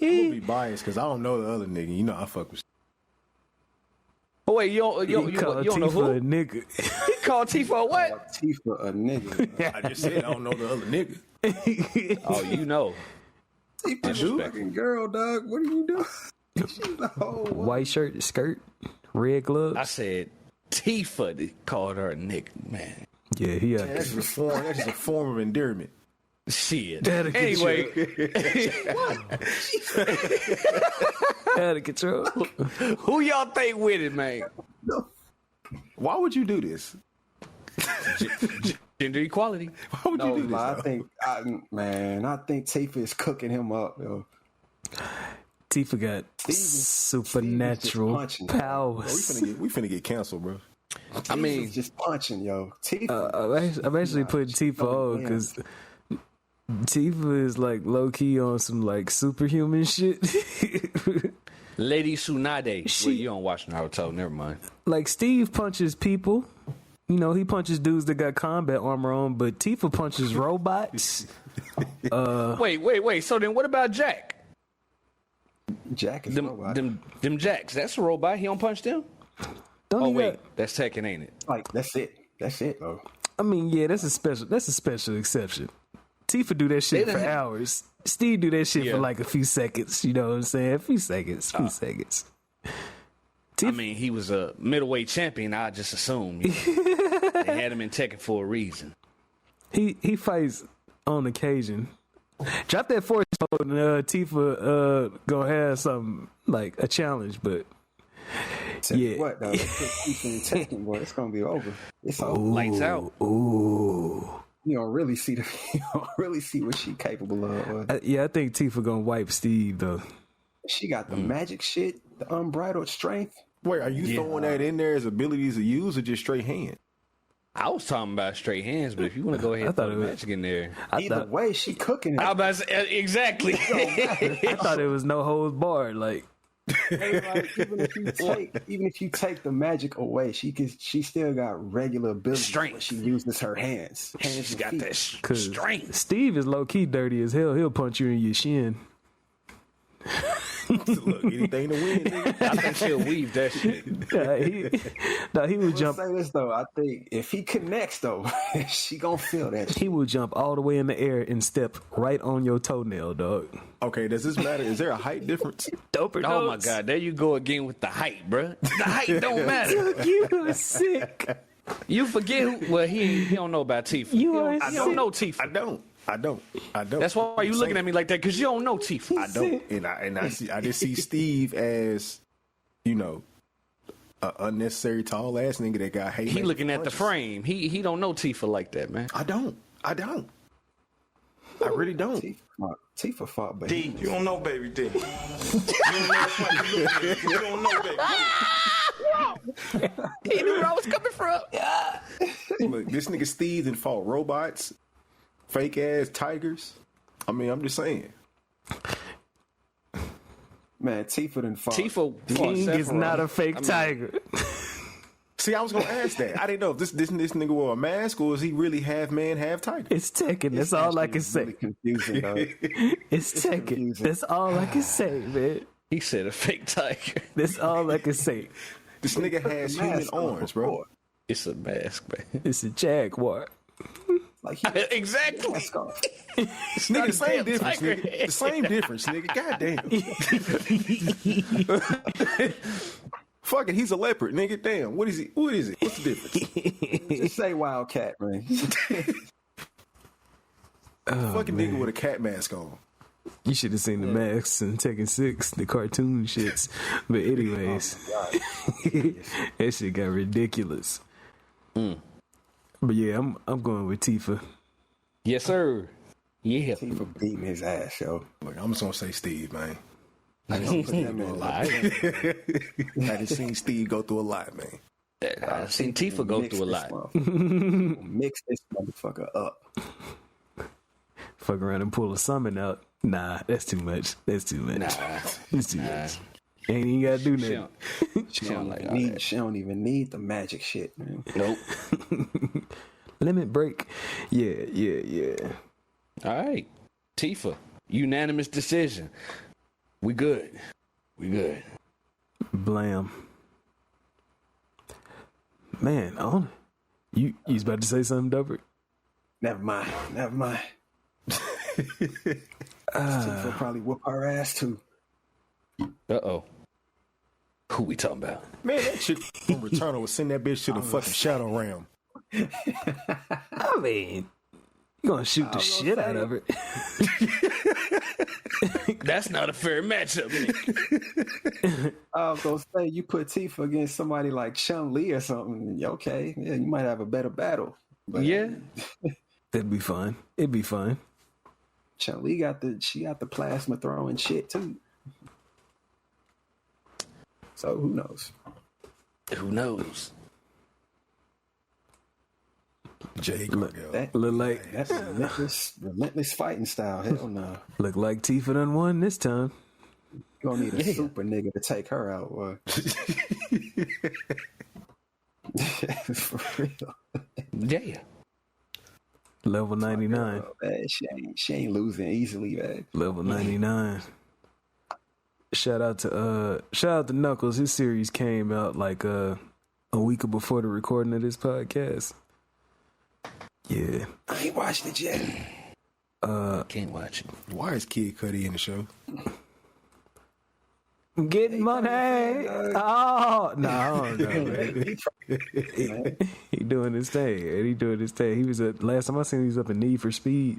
gonna be biased because I don't know the other nigga. You know I fuck with. Oh wait, you Called don't know Tifa who? a nigga. He called Tifa a what? Tifa, a nigga. I just said I don't know the other nigga. Oh, you know. Tifa's a fucking girl, dog. What are you doing? She's the whole White shirt, skirt, red gloves. I said Tifa called her a nigga, man. Yeah, he That's just a form of endearment. Shit. Out of Anyway, out of control. who y'all think with it, man? Why would you do this? Gender equality. Why would you do this? I though? think Tifa is cooking him up, yo. Tifa got supernatural punching. powers. We finna get canceled, bro. I mean, Tifa's just punching, yo. Tifa. I'm actually putting Tifa on because Tifa is like low key on some like superhuman shit. Lady Tsunade. Well, you don't watch Naruto. Never mind. Like Steve punches people. You know, he punches dudes that got combat armor on, but Tifa punches robots. Wait. So then what about Jack? Jack is a robot. Them Jacks. That's a robot. He don't punch them? Don't Oh, he wait. got- That's Tekken, ain't it? Like that's it, though. I mean, yeah, that's a special exception. Tifa do that shit They for done- hours. Steve do that shit Yeah. for like a few seconds. You know what I'm saying? A few seconds. I mean, he was a middleweight champion. I just assume they had him in Tekken for a reason. He fights on occasion. Drop that force mode and Tifa gonna have something like a challenge, but yeah. What though? Tifa and Tekken, boy, it's gonna be over. It's over. Lights out. Ooh. You don't really see what she's capable of. Yeah, I think Tifa gonna wipe Steve though. She got the magic shit, the unbridled strength. Wait, are you throwing that in there as abilities to use or just straight hand? I was talking about straight hands, but if you want to go ahead and thought throw it was- magic in there. Either way, she cooking I it. was about to say, exactly. I thought it was no holds barred. Like Like, even if you take the magic away, she still got regular abilities. Strength. Where she uses her hands. She's and got feet. that cause strength. Steve is low key dirty as hell. He'll punch you in your shin. Look, anything to win, nigga. I think she'll weave that shit. He would I'll jump. say this though, I think if he connects though, she gonna feel that shit. He will jump all the way in the air and step right on your toenail, dog. Okay, does this matter? Is there a height difference? Doper Oh my God, there you go again with the height, bruh. The height don't matter. You are sick. You forget who. Well, he don't know about Tifa. You are He don't know Tifa. I don't. That's why you looking at me like that, because you don't know Tifa. I don't. And I just see Steve as, you know, an unnecessary tall ass nigga that got hate. He looking at the frame. He don't know Tifa like that, man. I don't. I really don't. Tifa fought, but D, you don't know, baby D. You don't know, baby. He knew where I was coming from. Look, this nigga Steve done fought robots, fake ass tigers. I mean, I'm just saying. Man, Tifa done fought. Tifa King is not a fake tiger. See, I was gonna ask that. I didn't know if this nigga wore a mask or is he really half man, half tiger? It's Tekken. That's all I can say. Really confusing, though. It's Tekken. confusing. That's all I can say, man. He said a fake tiger. That's all I can say. This nigga has human Mask on arms, bro. before. It's a mask, man. It's a jaguar. Like he Exactly. mask off. Nigga, the same damn difference, tiger nigga. head. The same difference, nigga. Goddamn. Fuck it, he's a leopard, nigga. Damn, what is he? What is it? What's the difference? Just say Wildcat, man. Fucking nigga with a cat mask on. You should have seen the masks in Tekken 6, the cartoon shits. But anyways, that shit got ridiculous. But yeah, I'm going with Tifa. Yes, sir. Yeah. Tifa beating his ass, yo. Look, I'm just gonna say Steve, man. I didn't put that man Lie. I done seen Steve go through a lot, man. I've seen Tifa go through a lot. Mix this motherfucker up. Fuck around and pull a summon out. Nah, that's too much. That's too much. Nah. That's too much. Ain't even gotta do She that. don't, she don't like all that. She don't even need the magic shit, man. Nope. Limit break. Yeah. All right. Tifa. Unanimous decision. We good. Blam. Man, on you was about to say something, Dover? Never mind. Tifa probably whoop her ass too. Uh-oh. Who we talking about? Man, that shit from Returnal was send that bitch to the fucking Shadow Realm. I mean, you gonna shoot the shit out of it. That's not a fair matchup, Nick. I was gonna say you put Tifa against somebody like Chun-Li or something. Okay, yeah, you might have a better battle. But Yeah. That'd be fun. It'd be fun. Chun-Li got the plasma throwing shit too. So who knows? Who knows? Jay Gargel. That Look like that's relentless fighting style. Hell no. look like Tifa done won this time. You gonna need a super nigga to take her out, boy. For real. Yeah. Level 99. Man, she ain't losing easily, man. Level 99. Shout out to Knuckles. His series came out like a week before the recording of this podcast. Yeah. I ain't watching it yet. Can't watch it. Why is Kid Cudi in the show? I'm getting money. Oh no, I don't know, man. He doing his thing. He was last time I seen him, he was up in Need for Speed.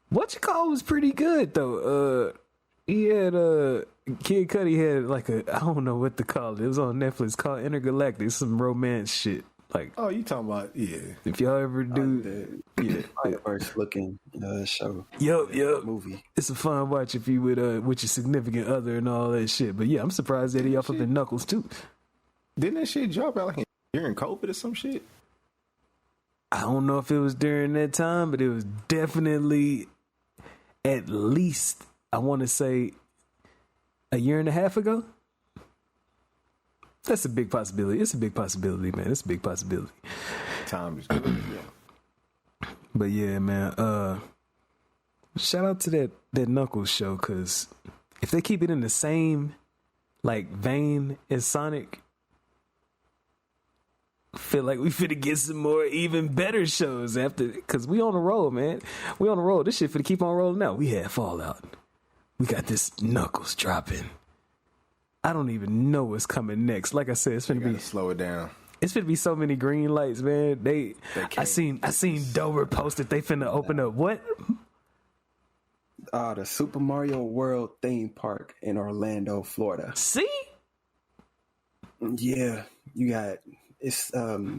What you call was pretty good though. He had Kid Cudi had like I don't know what to call it. It was on Netflix called Intergalactic. Some romance shit. Like, Oh, you talking about, yeah. if y'all ever do, First looking show. yup. Movie. It's a fun watch if you with your significant other and all that shit. But yeah, I'm surprised that he off up in Knuckles too. Didn't that shit drop out like during COVID or some shit? I don't know if it was during that time, but it was definitely at least, I want to say, a year and a half ago. That's a big possibility. It's a big possibility, man. It's a big possibility. Time is good. Yeah. But yeah, man. Shout out to that Knuckles show, because if they keep it in the same like vein as Sonic, I feel like we finna get some more even better shows after, because we on the roll, man. We on the roll. This shit finna keep on rolling out. We had Fallout. We got this Knuckles dropping. I don't even know what's coming next. Like I said, it's finna be Slow it down. It's finna be so many green lights, man. I seen Dover post that they finna open up what? The Super Mario World theme park in Orlando, Florida. See? Yeah, it's you're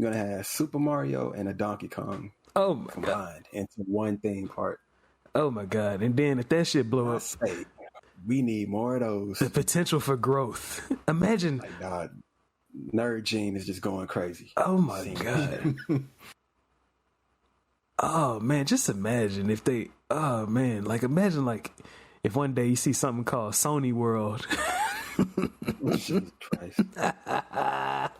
gonna have Super Mario and a Donkey Kong Oh my god. combined into one theme park. Oh my god. And then if that shit blow I up, say, we need more of those. the potential for growth. Imagine Like, God, nerd gene is just going crazy. Oh my Seeing god. shit. Oh man, just imagine if they. Oh man, like imagine like if one day you see something called Sony World. Jesus Christ.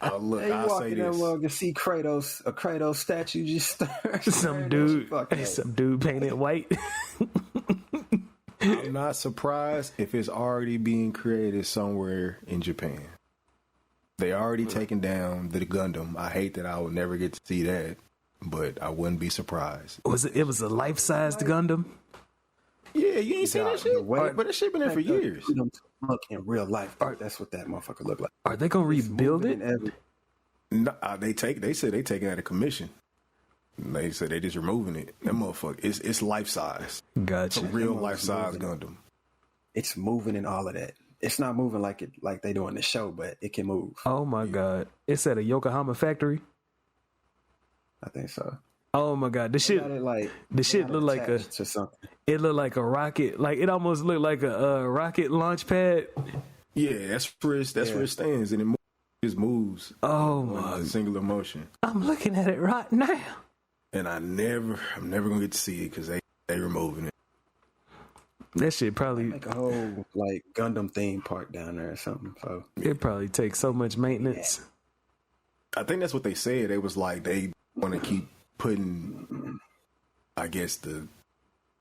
Oh, look, Hey, you I'll walk say in there this. world and see a Kratos statue just Some dude painted white. I'm not surprised if it's already being created somewhere in Japan. They already taken down the Gundam. I hate that I will never get to see that, but I wouldn't be surprised. It was a life-sized Gundam. Yeah, you ain't seen that shit? But that shit been there for years. Look in real life. That's what that motherfucker look like. Are they gonna rebuild it? No, they said they taking out of commission. They said they just removing it. That motherfucker, it's life size. Gotcha. It's a real life size Gundam. It's moving and all of that. It's not moving like they do in the show, but it can move. Oh my god! It's at a Yokohama factory. I think so. Oh my god! The shit looked like to something. It looked like a rocket. Like it almost looked like a rocket launch pad. Yeah, that's where it stands, and it just moves. Oh my! In singular motion. I'm looking at it right now. And I'm never gonna get to see it because they removing it. That shit probably make a whole like Gundam theme park down there or something. So it probably takes so much maintenance. I think that's what they said. They was like they want to keep putting, I guess, the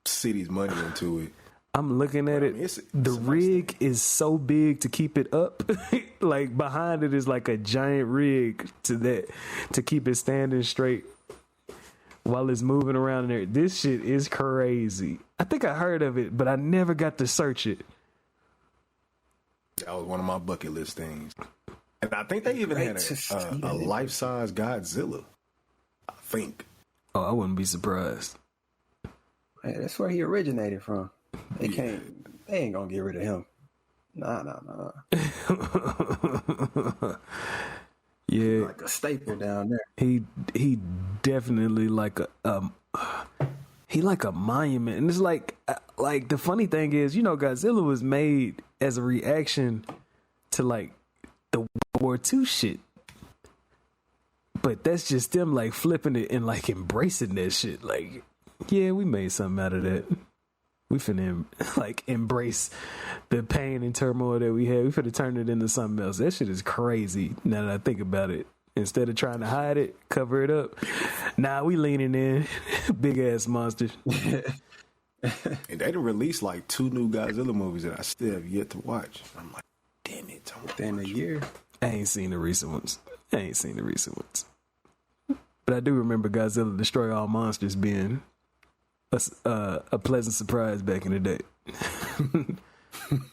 city's money into it. I'm looking at it. The rig is so big to keep it up. Like behind it is like a giant rig to keep it standing straight while it's moving around in there. This shit is crazy. I think I heard of it, but I never got to search it. That was one of my bucket list things. And I think they even had a life-size Godzilla. I think. Oh, I wouldn't be surprised. Hey, that's where he originated from. They ain't gonna get rid of him. Nah. Yeah, like a staple down there. He definitely like a monument, and it's like the funny thing is, you know, Godzilla was made as a reaction to like the World War II shit, but that's just them like flipping it and like embracing that shit. Like, yeah, we made something out of that. We finna like embrace the pain and turmoil that we had. We finna turn it into something else. That shit is crazy now that I think about it. Instead of trying to hide it, cover it up. Nah, we leaning in. Big ass monsters. And they done released like 2 new Godzilla movies that I still have yet to watch. I'm like, damn it. Within a year. I ain't seen the recent ones. But I do remember Godzilla Destroy All Monsters being a pleasant surprise back in the day.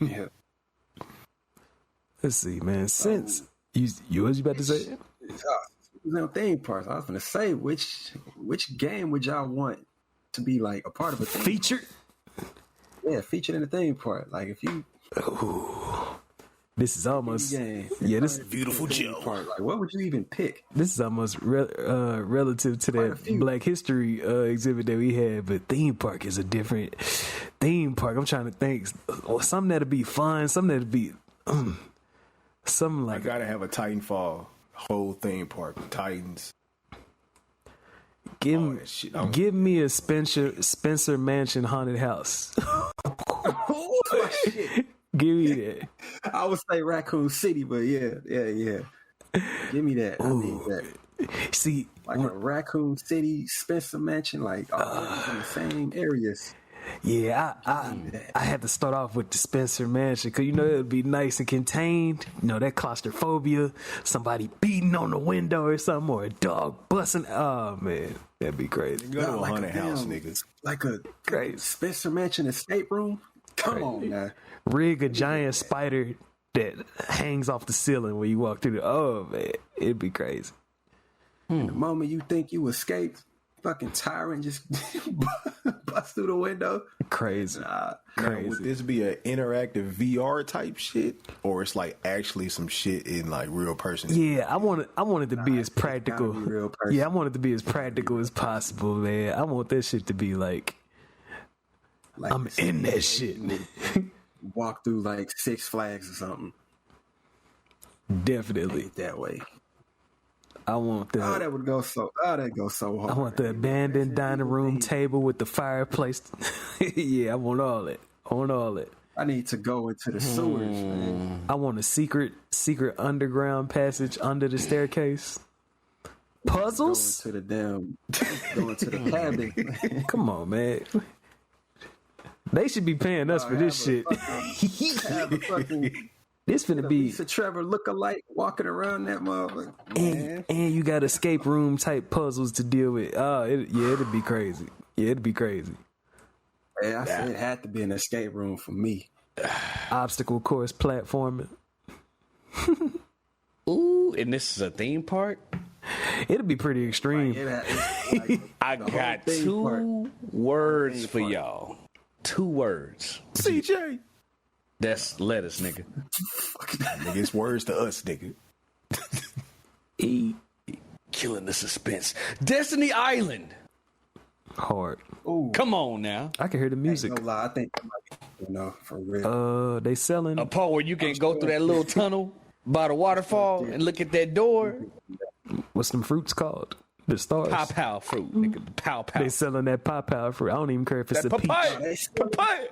Yeah. Let's see, man. Since you was you about to say? Theme parks. I was gonna say which game would y'all want to be like a part of a theme featured? Yeah, featured in the theme park. Like if you. This is almost this is Beautiful Joe. Like, what would you even pick? This is almost relative to that Black History exhibit that we had, but theme park is a different theme park. I'm trying to think, something that'll be fun, something that'll be something like. I gotta have a Titanfall whole theme park. Titans. Give me a Spencer Mansion haunted house. Oh, shit. Give me that. I would say Raccoon City, but yeah. Give me that. I need that. See, like a Raccoon City, Spencer Mansion, like all in the same areas. Yeah, I had to start off with the Spencer Mansion because, you know, it would be nice and contained. You know, that claustrophobia, somebody beating on the window or something, or a dog busting. Oh, man, that'd be crazy. Go to a haunted house, niggas. Like a Spencer Mansion escape room? Come on, now. Rig a giant spider that hangs off the ceiling when you walk through oh, man, it'd be crazy. The moment you think you escaped, fucking tyrant just bust through the window. Crazy. Crazy. Now, would this be an interactive VR type shit, or it's like actually some shit in like real person? Yeah, I want it to be as practical. Yeah, I want it to be as practical as possible, man. I want that shit to be like I'm in that shit. Walk through like Six Flags or something. Definitely. Ain't that way. I want the. Oh, that would go so. Oh, that goes so hard. I want the abandoned dining room table with the fireplace. Yeah, I want all it. I need to go into the sewers, man. I want a secret underground passage under the staircase. Puzzles? Going to the cabin. Come on, man. They should be paying us for this shit. This finna be Lisa Trevor look-alike walking around that motherfucker. and you got escape room type puzzles to deal with. Oh, it'd be crazy. Yeah, it'd be crazy. Yeah, I said it had to be an escape room for me. Obstacle course platforming. Ooh, and this is a theme park? It'd be pretty extreme. I got two words for y'all. 2 words. CJ. That's lettuce, nigga. Nigga, it's words to us, nigga. Killing the suspense. Destiny Island. Hard. Ooh, Come on now. I can hear the music. no lie. I think, for real. They selling. A part where you can go through that little tunnel by the waterfall and look at that door. What's them fruits called? The stars. Pow fruit, nigga. Pow. They selling that pow fruit. I don't even care if it's That a papaya. peach. Papaya.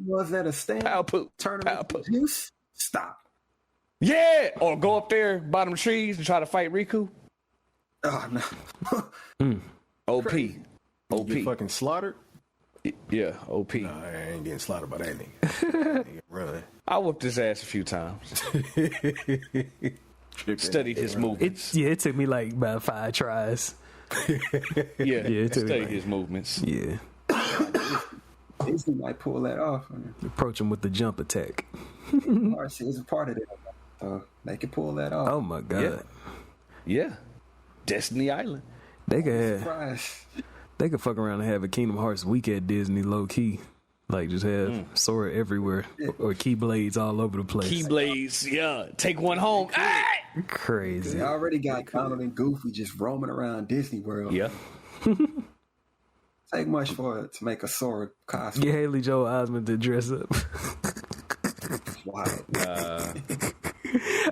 Was that a stand? Pow poop. Tournament Pow poop. juice? Stop. Yeah. Or go up there by them trees and try to fight Riku. Oh no. OP. Get fucking slaughtered? Yeah, OP. Nah, I ain't getting slaughtered by that nigga. Nigga run. I whooped his ass a few times. Studied his movements. It took me like about 5 tries. Yeah, it took me studied like- his movements. Yeah. Disney might pull that off. Approach him with the jump attack. RC is a part of it. So they can pull that off. Oh my god. Yeah. Destiny Island. They could Surprise. they could fuck around and have a Kingdom Hearts week at Disney low key. Like just have Sora everywhere or Keyblades all over the place. Keyblades, yeah. Take one home. Hey! Crazy. They already got Donald and Goofy just roaming around Disney World. Yeah. Take much for it to make a Sora costume. Get Haley Joel Osment to dress up. Wild.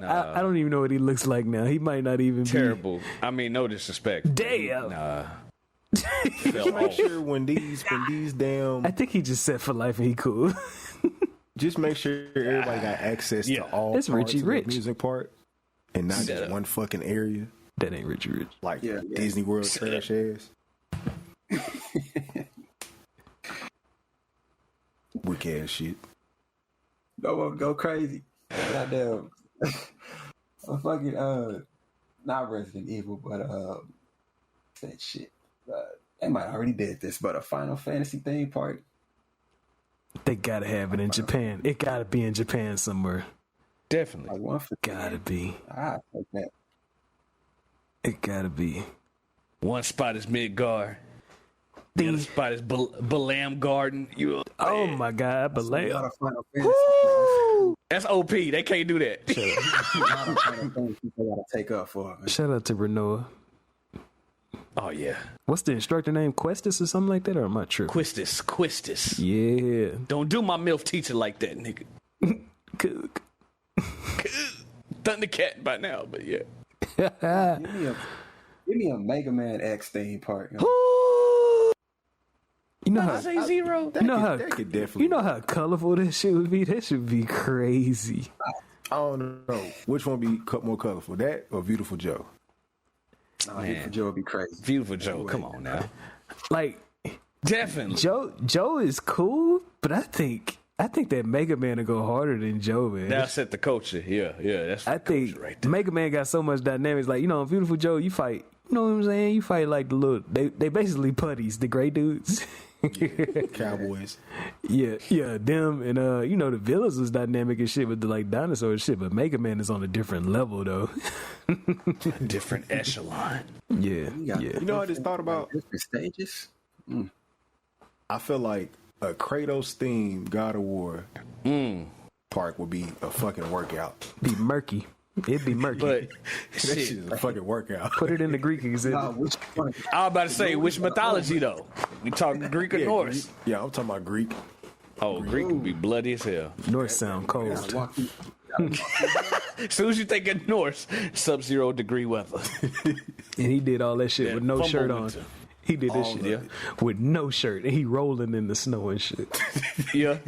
I don't even know what he looks like now. He might not even Terrible. I mean, no disrespect. Damn. Nah. Just make sure when these damn, I think he just set for life and he cool. just make sure everybody got access to all It's parts Richie of the Rich. music part and not Shut just up. one fucking area That ain't Richie Rich. like Yeah. Disney World trash ass. Weak ass shit. No one go crazy. Goddamn. A fucking not Resident Evil, but that shit. They might already did this, but a Final Fantasy theme park. They gotta have it in Japan. It gotta be in Japan somewhere. Definitely. Like one for Gotta be. I take that. It gotta be. One spot is Midgar. The other spot is Balam Garden. Oh my god, but A lot Leia. of Final Fantasy. That's OP. They can't do that. A lot of Final Fantasy they gotta take up for. Man. Shout out to Renoa. Oh, yeah. What's the instructor name? Questus or something like that? Or am I tripping? Quistis. Yeah. Don't do my MILF teacher like that, nigga. Cook. Thundercat by now, but yeah. Give me a Mega Man X theme park. You know how Say zero. That could definitely. you know how colorful that shit would be? That should be crazy. I don't know which one be more colorful, that or Beautiful Joe. Beautiful Joe would be crazy. Beautiful Joe. Come on now. Like Definitely. Joe is cool, but I think that Mega Man will go harder than Joe, man. That'll set the culture. Yeah. That's I the culture think right there. Mega Man got so much dynamics. Like, you know, Beautiful Joe, you fight. You know what I'm saying? You fight like the little. They basically putties, the gray dudes. Cowboys. Yeah, them and you know the villains was dynamic and shit with the like dinosaur and shit, but Mega Man is on a different level though. Different echelon. Yeah. You know, I just thought about. Different stages. I feel like a Kratos themed God of War park would be a fucking workout. Be murky. It'd be murky. But That shit shit. is a fucking workout. Put it in the Greek exhibit. Which one? I was about to say, which mythology though? We talking Greek or Yeah, Norse? Greek. Yeah, I'm talking about Greek. Oh, Greek would be bloody as hell. North sound cold. Gotta As soon as you think of Norse, sub-zero degree weather. And he did all that shit with no shirt on. winter. He did this shit with no shirt, and he rolling in the snow and shit. Yeah.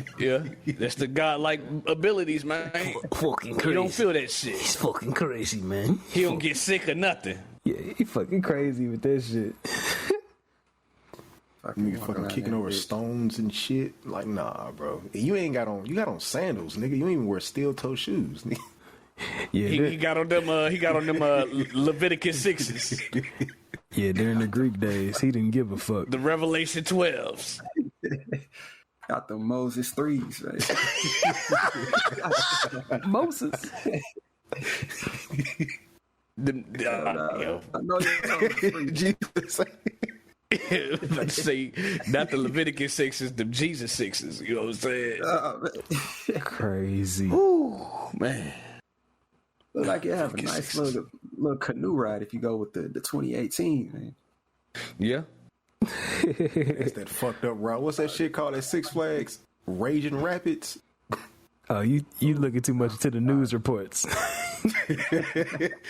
That's the godlike abilities, man. Fucking crazy. You don't feel that shit. He's fucking crazy, man. He don't get sick or nothing. Yeah, he fucking crazy with that shit. Nigga fucking kicking over stones and shit. Like, nah, bro. You ain't got on. You got on sandals, nigga. You ain't even wear steel toe shoes. Nigga. Yeah, He got on them. Leviticus 6s. Yeah, during the Greek days, he didn't give a fuck. The Revelation 12s. Got the Moses 3s, right? Moses. I know you're talking Jesus. About to say, not the Leviticus 6s, the Jesus 6s. You know what I'm saying? Crazy. Ooh, man. Look like you have a nice little canoe ride if you go with the 2018, man. Yeah. That's that fucked up route. What's that shit called at Six Flags? Raging Rapids? Oh, you looking too much into the news reports.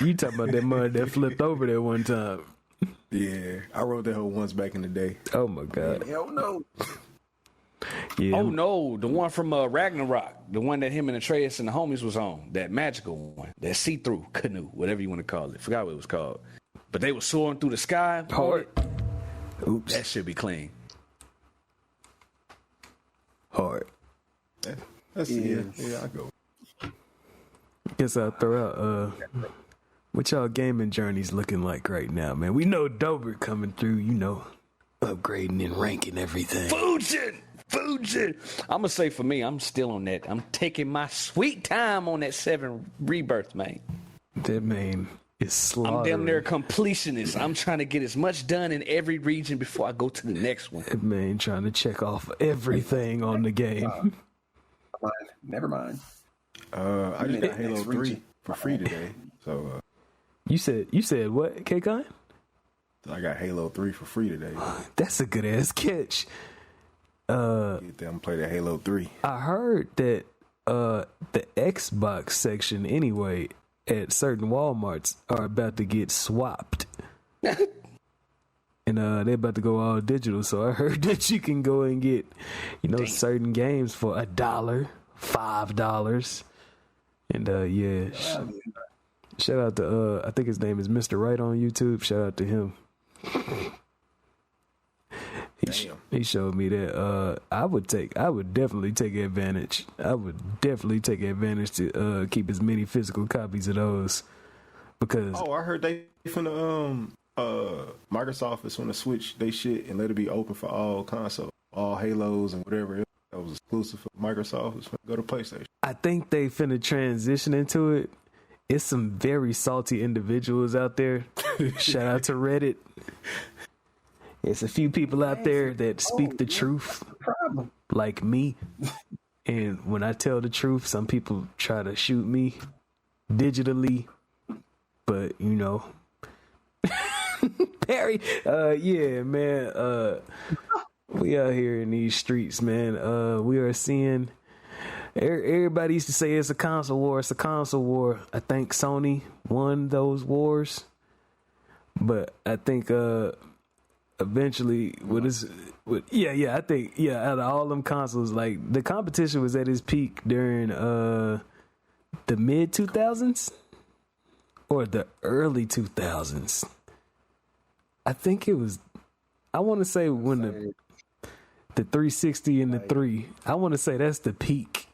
You talking about that mud that flipped over there one time. Yeah, I rode that hoe once back in the day. Oh my god. Hell no. Yeah. Oh no, the one from Ragnarok, the one that him and Atreus and the homies was on, that magical one, that see-through canoe, whatever you want to call it. Forgot what it was called. But they were soaring through the sky. Hard. Oops. That should be clean. Hard. That's yeah, I go. Guess I'll throw out what y'all gaming journeys looking like right now, man. We know Dober coming through, upgrading and ranking everything. Fujin! I'm gonna say for me, I'm still on that. I'm taking my sweet time on that 7 rebirth, man. That man is slaughtering. I'm damn near completionist. I'm trying to get as much done in every region before I go to the next one. That man trying to check off everything on the game. Never mind. I just got Halo 3 for free today. So You said what, K-Con? I got Halo 3 for free today. That's a good ass catch. Get them play the Halo 3. I heard that the Xbox section anyway at certain Walmarts are about to get swapped. And they're about to go all digital, so I heard that you can go and get, certain games for $1, $5. And yeah. Shout out to I think his name is Mr. Right on YouTube. Shout out to him. He showed me that I would definitely take advantage. I would definitely take advantage to keep as many physical copies of those because I heard they finna Microsoft is gonna switch they shit and let it be open for all consoles, all Halos and whatever else that was exclusive for Microsoft is finna go to PlayStation. I think they finna transition into it. It's some very salty individuals out there. Shout out to Reddit. It's a few people out there that speak the truth, like me. And when I tell the truth, some people try to shoot me digitally. But, Perry, yeah, man. We out here in these streets, man. We are seeing... Everybody used to say it's a console war. It's a console war. I think Sony won those wars. But I think... eventually, I think out of all them consoles, like the competition was at its peak during the mid 2000s or the early 2000s. I think it was. I want to say when the 360 and the 3. I want to say that's the peak.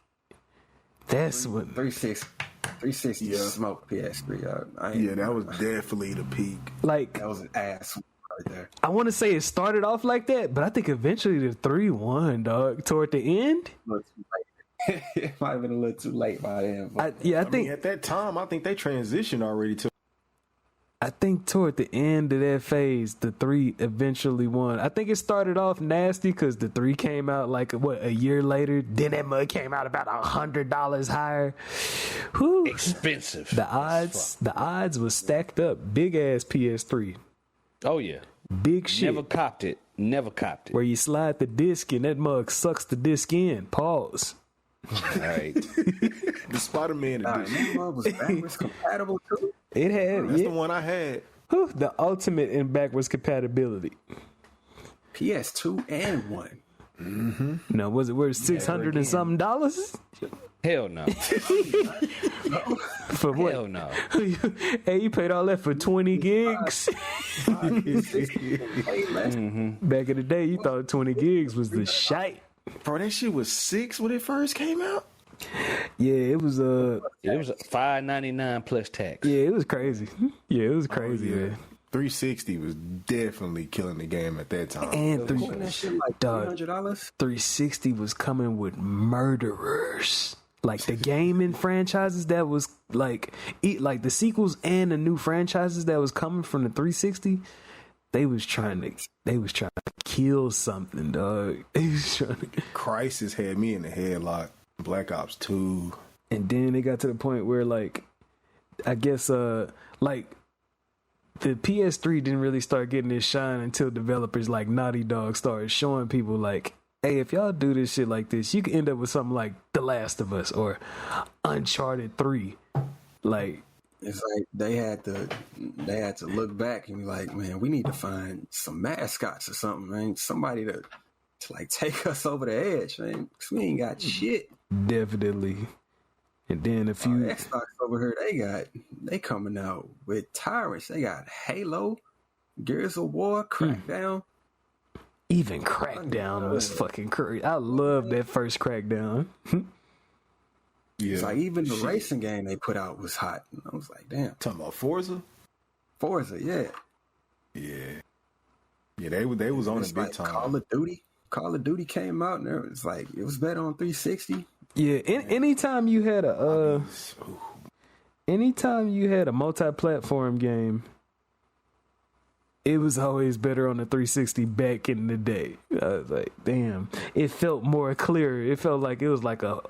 That's when 360 smoked PS3. Yeah, that was definitely the peak. Like that was an ass. Right there. I want to say it started off like that, but I think eventually the 3 won, dog. Toward the end, it might have been a little too late by then. I think at that time, I think they transitioned already to. I think toward the end of that phase, the 3 eventually won. I think it started off nasty because the 3 came out like a year later. Then that mug came out about $100 higher. Whew. Expensive. The odds was stacked up. Big ass PS3. Oh yeah, big shit. Never copped it. Where you slide the disc and that mug sucks the disc in. Pause. All right. The Spider-Man edition. That was backwards compatible too. It had That's the one I had. the ultimate in backwards compatibility. PS2 and 1. No, was it worth $600 and something dollars? Hell no. For what? Hell no. Hey, you paid all that for 20 gigs? Back in the day, you thought 20 gigs was the shite. Bro, that shit was 6 when it first came out. Yeah, it was It was $5.99 plus tax. yeah, it was crazy. Yeah, it was crazy, man. 360 was definitely killing the game at that time. And Wasn't that shit like Dog. $300? 360 was coming with murderers. Like the gaming franchises that was like the sequels and the new franchises that was coming from the 360, they was trying to kill something, dog. They was trying to, Crisis had me in the headlock. Black Ops 2. and then it got to the point where like I guess like the PS3 didn't really start getting its shine until developers like Naughty Dog started showing people like, hey, if y'all do this shit like this, you can end up with something like The Last of Us or Uncharted 3. Like, It's like they had to look back and be like, man, we need to find some mascots or something, man. Somebody to like take us over the edge, man. 'Cause we ain't got shit. definitely. And then a few Xbox over here, they coming out with tyrants. They got Halo, Gears of War, Crackdown. even Crackdown was fucking crazy. I love that first Crackdown. Yeah. It's like even the racing game they put out was hot. And I was like, damn. Talking about Forza? Forza, yeah. Yeah. Yeah, they was on It's it big like time. Call of Duty came out and it was like it was better on 360. Yeah, anytime you had a multi-platform game, it was always better on the 360 back in the day. I was like, damn. It felt more clear. It felt like it was like a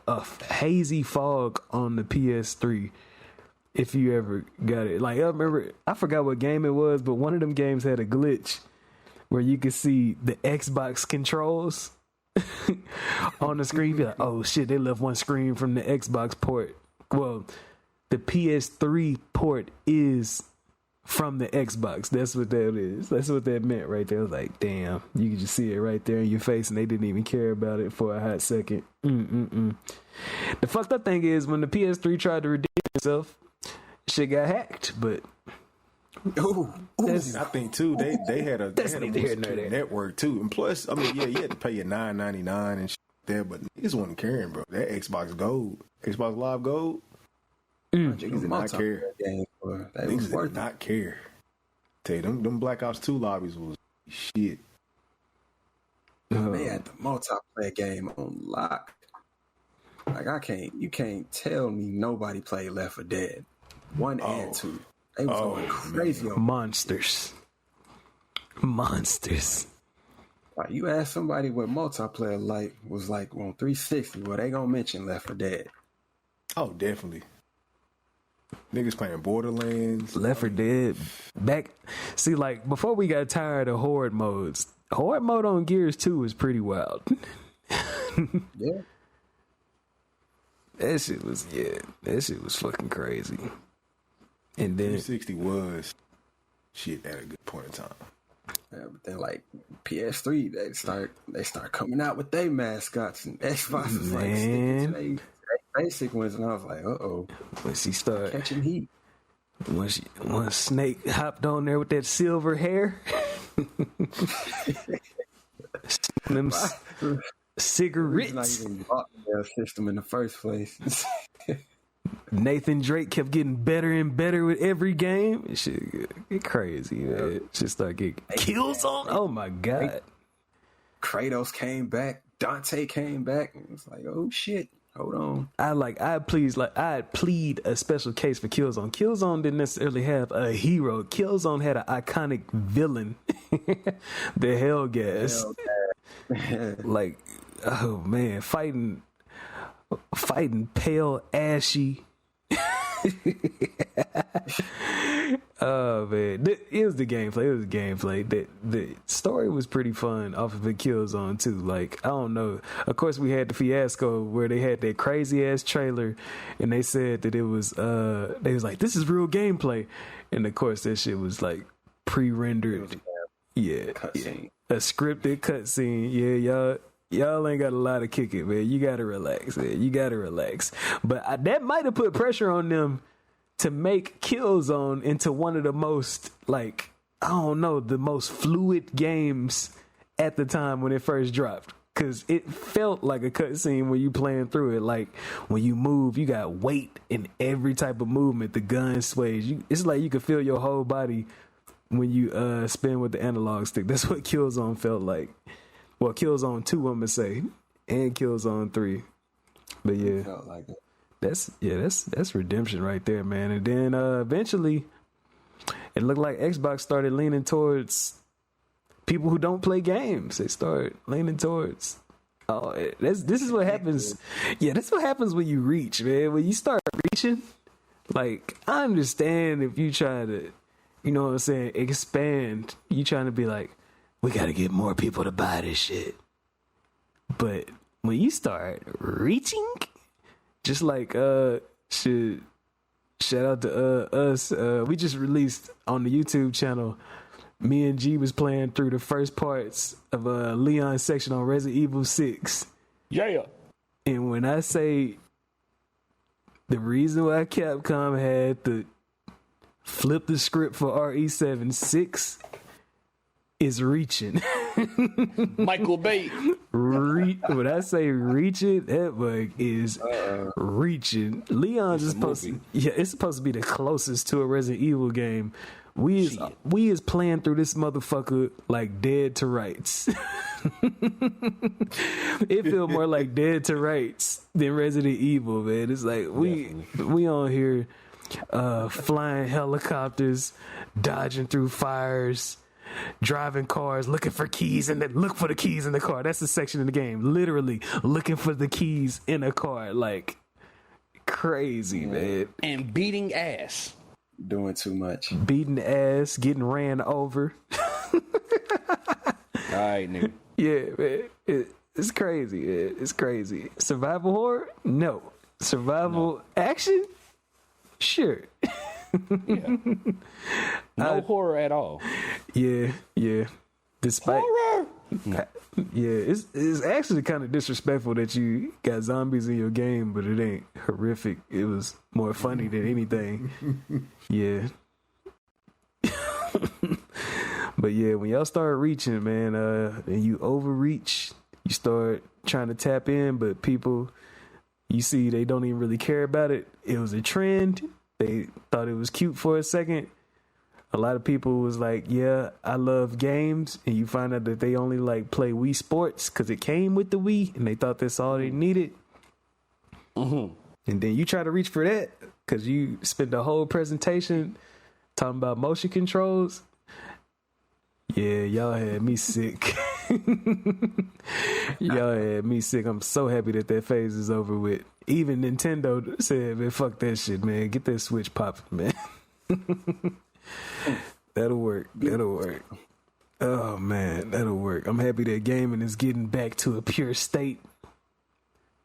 hazy fog on the PS3 if you ever got it. Like, I forgot what game it was, but one of them games had a glitch where you could see the Xbox controls on the screen. Be like, oh shit, they left one screen from the Xbox port. Well, the PS3 port is from the Xbox. That's what that is. That's what that meant right there. I was like, damn, you could just see it right there in your face, and they didn't even care about it for a hot second. The fucked up thing is when the PS3 tried to redeem itself, shit got hacked. But I think too they had a neither here nor there. network too, and plus, I mean, yeah, you had to pay your $9.99 and shit there, but niggas wasn't caring, bro. That Xbox Live Gold, niggas did not care. Niggas did not care. Tell you, them Black Ops 2 lobbies was shit. They had the multiplayer game on lock. Like you can't tell me nobody played Left 4 Dead 1 and 2. They was going crazy on monsters. Like you ask somebody what multiplayer was like on 360, well, they gonna mention Left 4 Dead. Oh, definitely. Niggas playing Borderlands. Left 4 Dead. See, like, before we got tired of horde modes, horde mode on Gears 2 was pretty wild. Yeah. That shit was fucking crazy. And then 360 was shit at a good point in time. Yeah, but then like PS3, they start coming out with their mascots, and Xbox was like sticking to they basic ones, and I was like, when she started catching heat. When Snake hopped on there with that silver hair, them cigarettes. Not even bought their system in the first place. Nathan Drake kept getting better and better with every game. It shit get crazy, man. It just start getting kills on. Oh my god! Kratos came back. Dante came back. And it's like, oh shit. Hold on. I'd plead a special case for Killzone. Killzone didn't necessarily have a hero. Killzone had an iconic villain, the Hellgas. Like, oh man, fighting pale, ashy Oh man, it was the gameplay. The story was pretty fun off of a Killzone too. Like I don't know. Of course, we had the fiasco where they had that crazy ass trailer, and they said that it was they was like, this is real gameplay, and of course that shit was like pre-rendered. Yeah, a scripted cutscene. Yeah, y'all ain't got a lot of kick it, man. You gotta relax, man. You gotta relax. But that might have put pressure on them to make Killzone into one of the most, like, I don't know, the most fluid games at the time when it first dropped. Because it felt like a cutscene when you playing through it. Like, when you move, you got weight in every type of movement. The gun sways. It's like you can feel your whole body when you spin with the analog stick. That's what Killzone felt like. Well, Killzone 2, I'm going to say. And Killzone 3. But yeah. It felt like it. That's redemption right there, man. And then eventually, it looked like Xbox started leaning towards people who don't play games. They start leaning towards. Oh, this is what happens. Yeah, this is what happens when you reach, man. When you start reaching, like I understand if you try to, you know what I'm saying, expand. You trying to be like, we got to get more people to buy this shit. But when you start reaching. Just like shout out to us. We just released on the YouTube channel. Me and G was playing through the first parts of Leon's section on Resident Evil 6. Yeah. And when I say the reason why Capcom had to flip the script for RE7 6 is reaching. Michael Bay. When I say reaching, that bug is reaching. Leon's is supposed to, it's supposed to be the closest to a Resident Evil game. We is playing through this motherfucker like dead to rights. It feel more like dead to rights than Resident Evil, man. It's like we on here flying helicopters, dodging through fires, driving cars, looking for keys, and then look for the keys in the car. That's the section in the game. Literally looking for the keys in a car. Like crazy, man. And beating ass. Doing too much. Beating ass, getting ran over. All right, nigga. Yeah, man. It's crazy. It's crazy. Survival horror? No. Survival action? Sure. Yeah. No horror at all. Yeah. Despite horror. Yeah, it's actually kind of disrespectful that you got zombies in your game, but it ain't horrific. It was more funny than anything. Yeah. But yeah, when y'all start reaching, man, and you overreach, you start trying to tap in, but people, you see, they don't even really care about it. It was a trend. They thought it was cute for a second. A lot of people was like, yeah, I love games. And you find out that they only like play Wii Sports because it came with the Wii and they thought that's all they needed. Mm-hmm. And then you try to reach for that because you spent the whole presentation talking about motion controls. Yeah, y'all had me sick. Y'all had me sick. I'm so happy that phase is over with. Even Nintendo said, man, fuck that shit, man. Get that Switch popping, man. That'll work. Oh, man, that'll work. I'm happy that gaming is getting back to a pure state.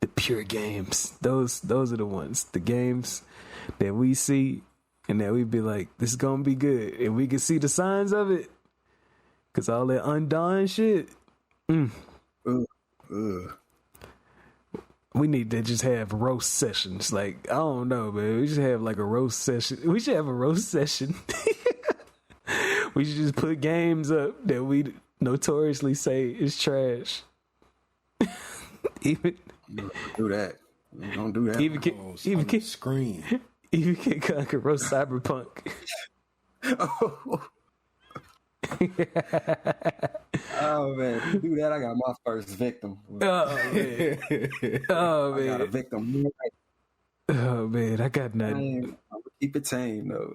The pure games. Those are the ones. The games that we see and that we be like, this is going to be good. And we can see the signs of it. Because all that undone shit. We need to just have roast sessions. Like, I don't know, man. We should have like a roast session. We should have a roast session. We should just put games up that we notoriously say is trash. Even do that. Don't do that. Even can screen. Even can conquer roast Cyberpunk. Oh man, if you do that, I got my first victim. Oh man. I got a victim. Oh man, I got nothing. I'm gonna keep it tame though.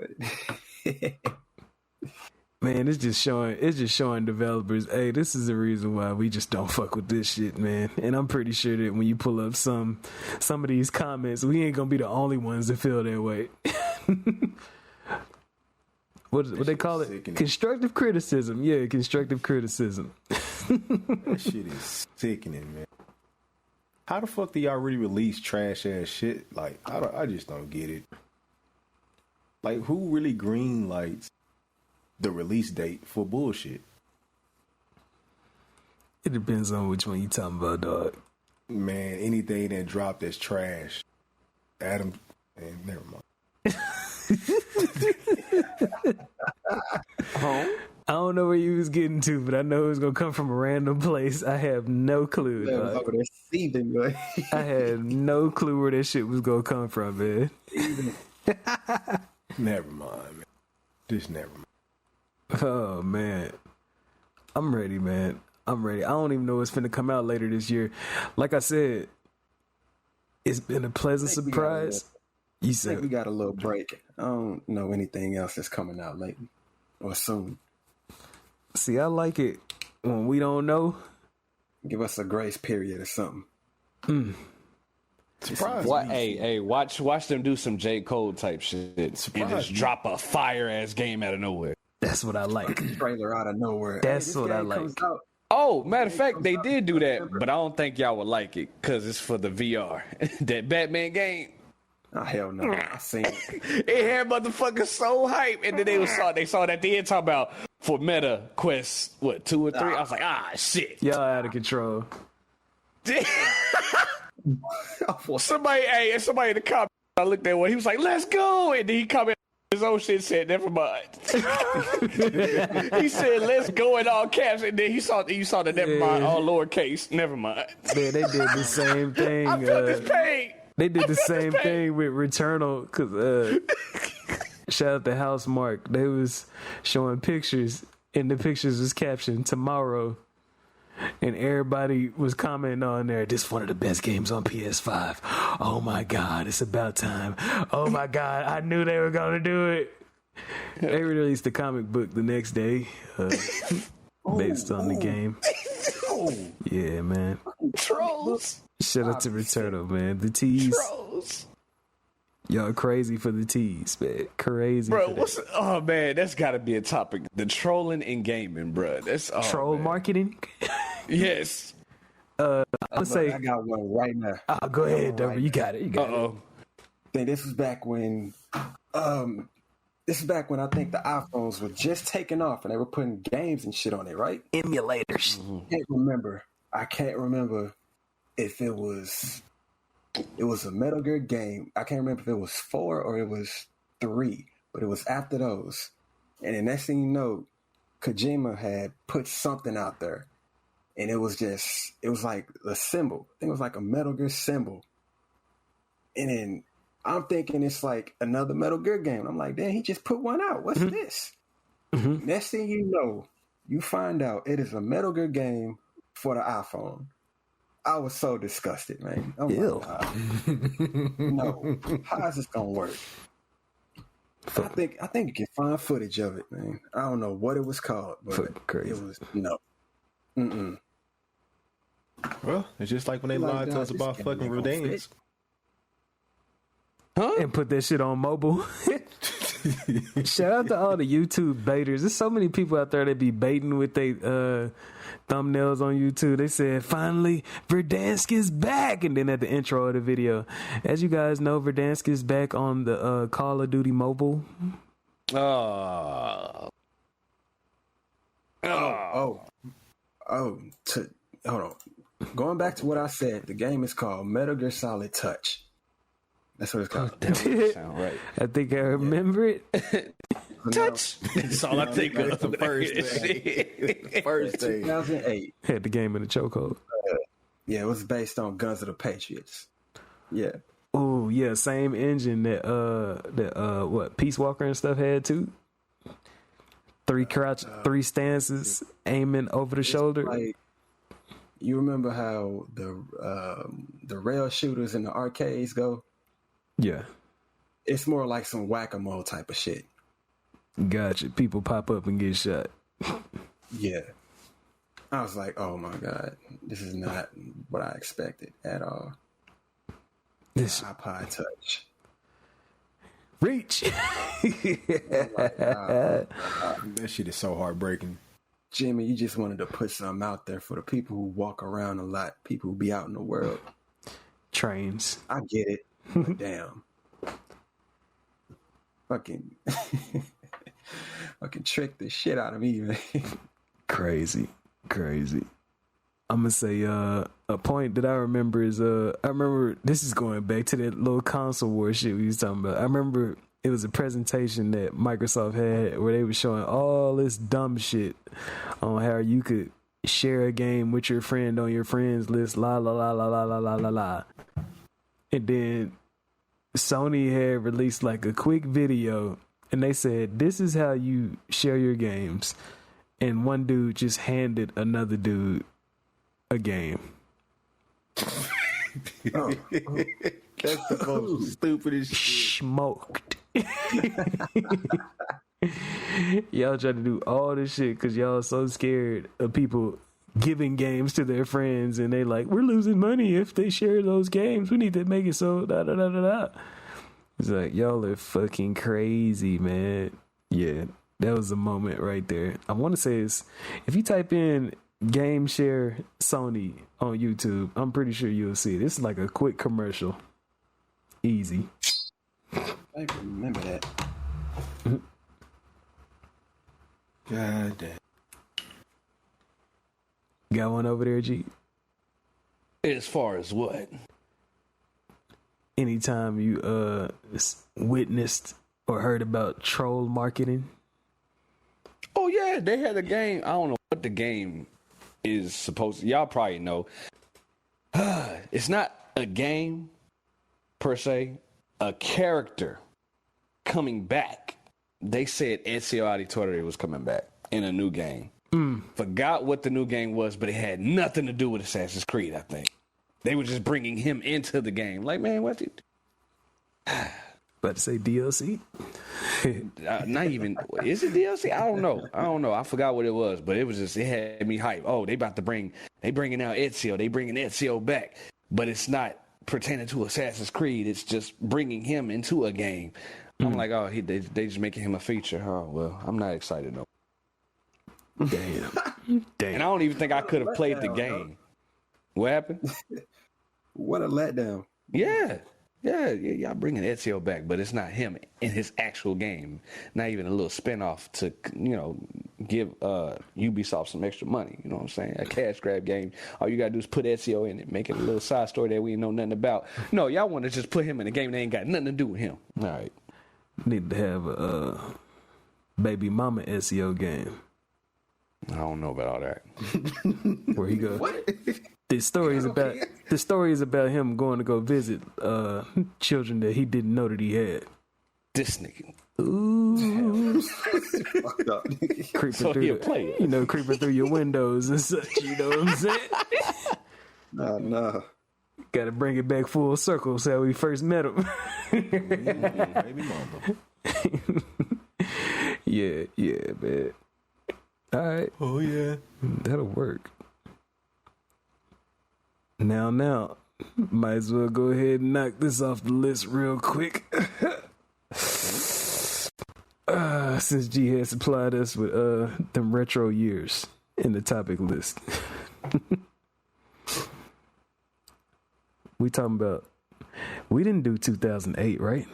Man, it's just showing developers, hey, this is the reason why we just don't fuck with this shit, man. And I'm pretty sure that when you pull up some of these comments, we ain't gonna be the only ones that feel that way. What they call it? Sickening. Constructive criticism. Yeah, constructive criticism. That shit is sickening, man. How the fuck do y'all really release trash ass shit? Like, I just don't get it. Like, who really green lights the release date for bullshit? It depends on which one you talking about, dog. Man, anything that dropped that's trash. Adam, man, never mind. I don't know where you was getting to, but I know it was gonna come from a random place. I have no clue. Over there seething, boy. I had no clue where that shit was gonna come from, man. Never mind, man. Just never mind. Oh man, I'm ready, man. I'm ready. I don't even know what's finna come out later this year. Like I said, it's been a pleasant surprise. You I said think we got a little break. I don't know anything else that's coming out lately or soon. See, I like it when we don't know. Give us a grace period or something. Surprise What? me. Hey, watch them do some J. Cole type shit and just me. drop a fire ass game out of nowhere. That's what I like. Trailer out of nowhere. That's this what I game like. comes out. Oh, matter of fact, they did do that, but I don't think y'all would like it because it's for the VR. That Batman game, Oh, hell no. I seen it. it had motherfuckers so hype, and then they saw it at the end talking about for Meta Quest, what 2 or 3? I was like, shit. Y'all out of control. somebody in the comments, I looked at one. He was like, "Let's go," and then he commented his own shit. Said, "Never mind." He said, "Let's go" in all caps, and then you saw the never mind all lowercase. Never mind. Man, they did the same thing. I felt this pain. They did the same thing with Returnal, because shout out to Housemark. They was showing pictures, and the pictures was captioned tomorrow, and everybody was commenting on there, this one of the best games on PS5. Oh my god, it's about time. Oh my god, I knew they were gonna do it. They released the comic book the next day based on the game. Yeah, man. Trolls. Shout out to Returnal, man. The tease. Trolls. Y'all crazy for the tease, man. Crazy. Bro, for that. oh man, that's got to be a topic. The trolling in gaming, bro. That's Troll man. marketing? Yes. I'm gonna say, I got one right now. go ahead, Dover. You got it. You got it. Uh-oh. I think this was back when I think the iPhones were just taking off and they were putting games and shit on it, right? Emulators. I can't remember if it was a Metal Gear game. I can't remember if it was 4 or it was 3, but it was after those. And the next thing you know, Kojima had put something out there. And it was like a symbol. I think it was like a Metal Gear symbol. And then I'm thinking it's like another Metal Gear game. I'm like, damn, he just put one out. What's this? Next thing you know, you find out it is a Metal Gear game for the iPhone. I was so disgusted, man. I'm Ew. like, no, how is this gonna work? I think you can find footage of it, man. I don't know what it was called, but Crazy. it was no. Mm-mm. Well, it's just like when they lied to us this about game fucking ain't gonna Rodanians. And put that shit on mobile. Shout out to all the YouTube baiters. There's so many people out there that be baiting with their thumbnails on YouTube. They said, finally, Verdansk is back. And then at the intro of the video, as you guys know, Verdansk is back on the Call of Duty mobile. Hold on. Going back to what I said, the game is called Metal Gear Solid Touch. That's what it's called. That would sound right. I think I remember it. Touch. That's all I think of. The first day. First day. 2008. Had the game in the chokehold. Yeah, it was based on Guns of the Patriots. Yeah. Oh yeah, same engine that what Peace Walker and stuff had too. 3 crouch, 3 stances, aiming over the shoulder. Like, you remember how the rail shooters in the arcades go? Yeah. It's more like some whack-a-mole type of shit. Gotcha. People pop up and get shot. Yeah. I was like, oh my God, this is not what I expected at all. This iPod Touch. reach. That shit is so heartbreaking. Jimmy, you just wanted to put something out there for the people who walk around a lot, people who be out in the world. Trains. I get it, but damn. Fucking trick the shit out of me, man. Crazy. I'm gonna say a point that I remember is I remember this is going back to that little console war shit we was talking about. I remember it was a presentation that Microsoft had where they were showing all this dumb shit on how you could share a game with your friend on your friends list, la la la la la la la la la. And then Sony had released like a quick video and they said, this is how you share your games. And one dude just handed another dude a game. Oh. That's the most stupidest shit. Smoked. Y'all try to do all this shit because y'all so scared of people giving games to their friends and they like, we're losing money if they share those games. We need to make it so da da da da da. It's like, y'all are fucking crazy, man. Yeah, that was a moment right there. I want to say is if you type in Game Share Sony on YouTube, I'm pretty sure you'll see it. It's like a quick commercial. Easy. I remember that. God damn. Got one over there, G? As far as what? Anytime you witnessed or heard about troll marketing? Oh yeah, they had a game. I don't know what the game is supposed to. Y'all probably know. It's not a game per se. A character coming back. They said Ezio Auditore was coming back in a new game. Forgot what the new game was, but it had nothing to do with Assassin's Creed, I think. They were just bringing him into the game. Like, man, what? About to say DLC? Not even. Is it DLC? I don't know. I forgot what it was, but it was just, it had me hyped. Oh, they bringing out Ezio. They bringing Ezio back, but it's not pertaining to Assassin's Creed. It's just bringing him into a game. I'm like, oh, they just making him a feature. Oh, well, I'm not excited though. Damn. And I don't even think I could have played the game. What happened? What a letdown. Yeah, y'all bringing Ezio back, but it's not him in his actual game. Not even a little spinoff to, give Ubisoft some extra money. You know what I'm saying? A cash grab game. All you gotta do is put Ezio in it, make it a little side story that we know nothing about. No, y'all want to just put him in a game that ain't got nothing to do with him. All right. Need to have a baby mama SEO game. I don't know about all that. Where he goes. The story is about him going to go visit children that he didn't know that he had. This nigga. Ooh. Creeping So through he'll play it. creeping through your windows and such, you know what I'm saying? No. Gotta bring it back full circle. So how we first met him. Baby mama. Yeah, man. All right. Oh yeah. That'll work. Now, might as well go ahead and knock this off the list real quick. Since G has supplied us with them retro years in the topic list. We didn't do 2008, right?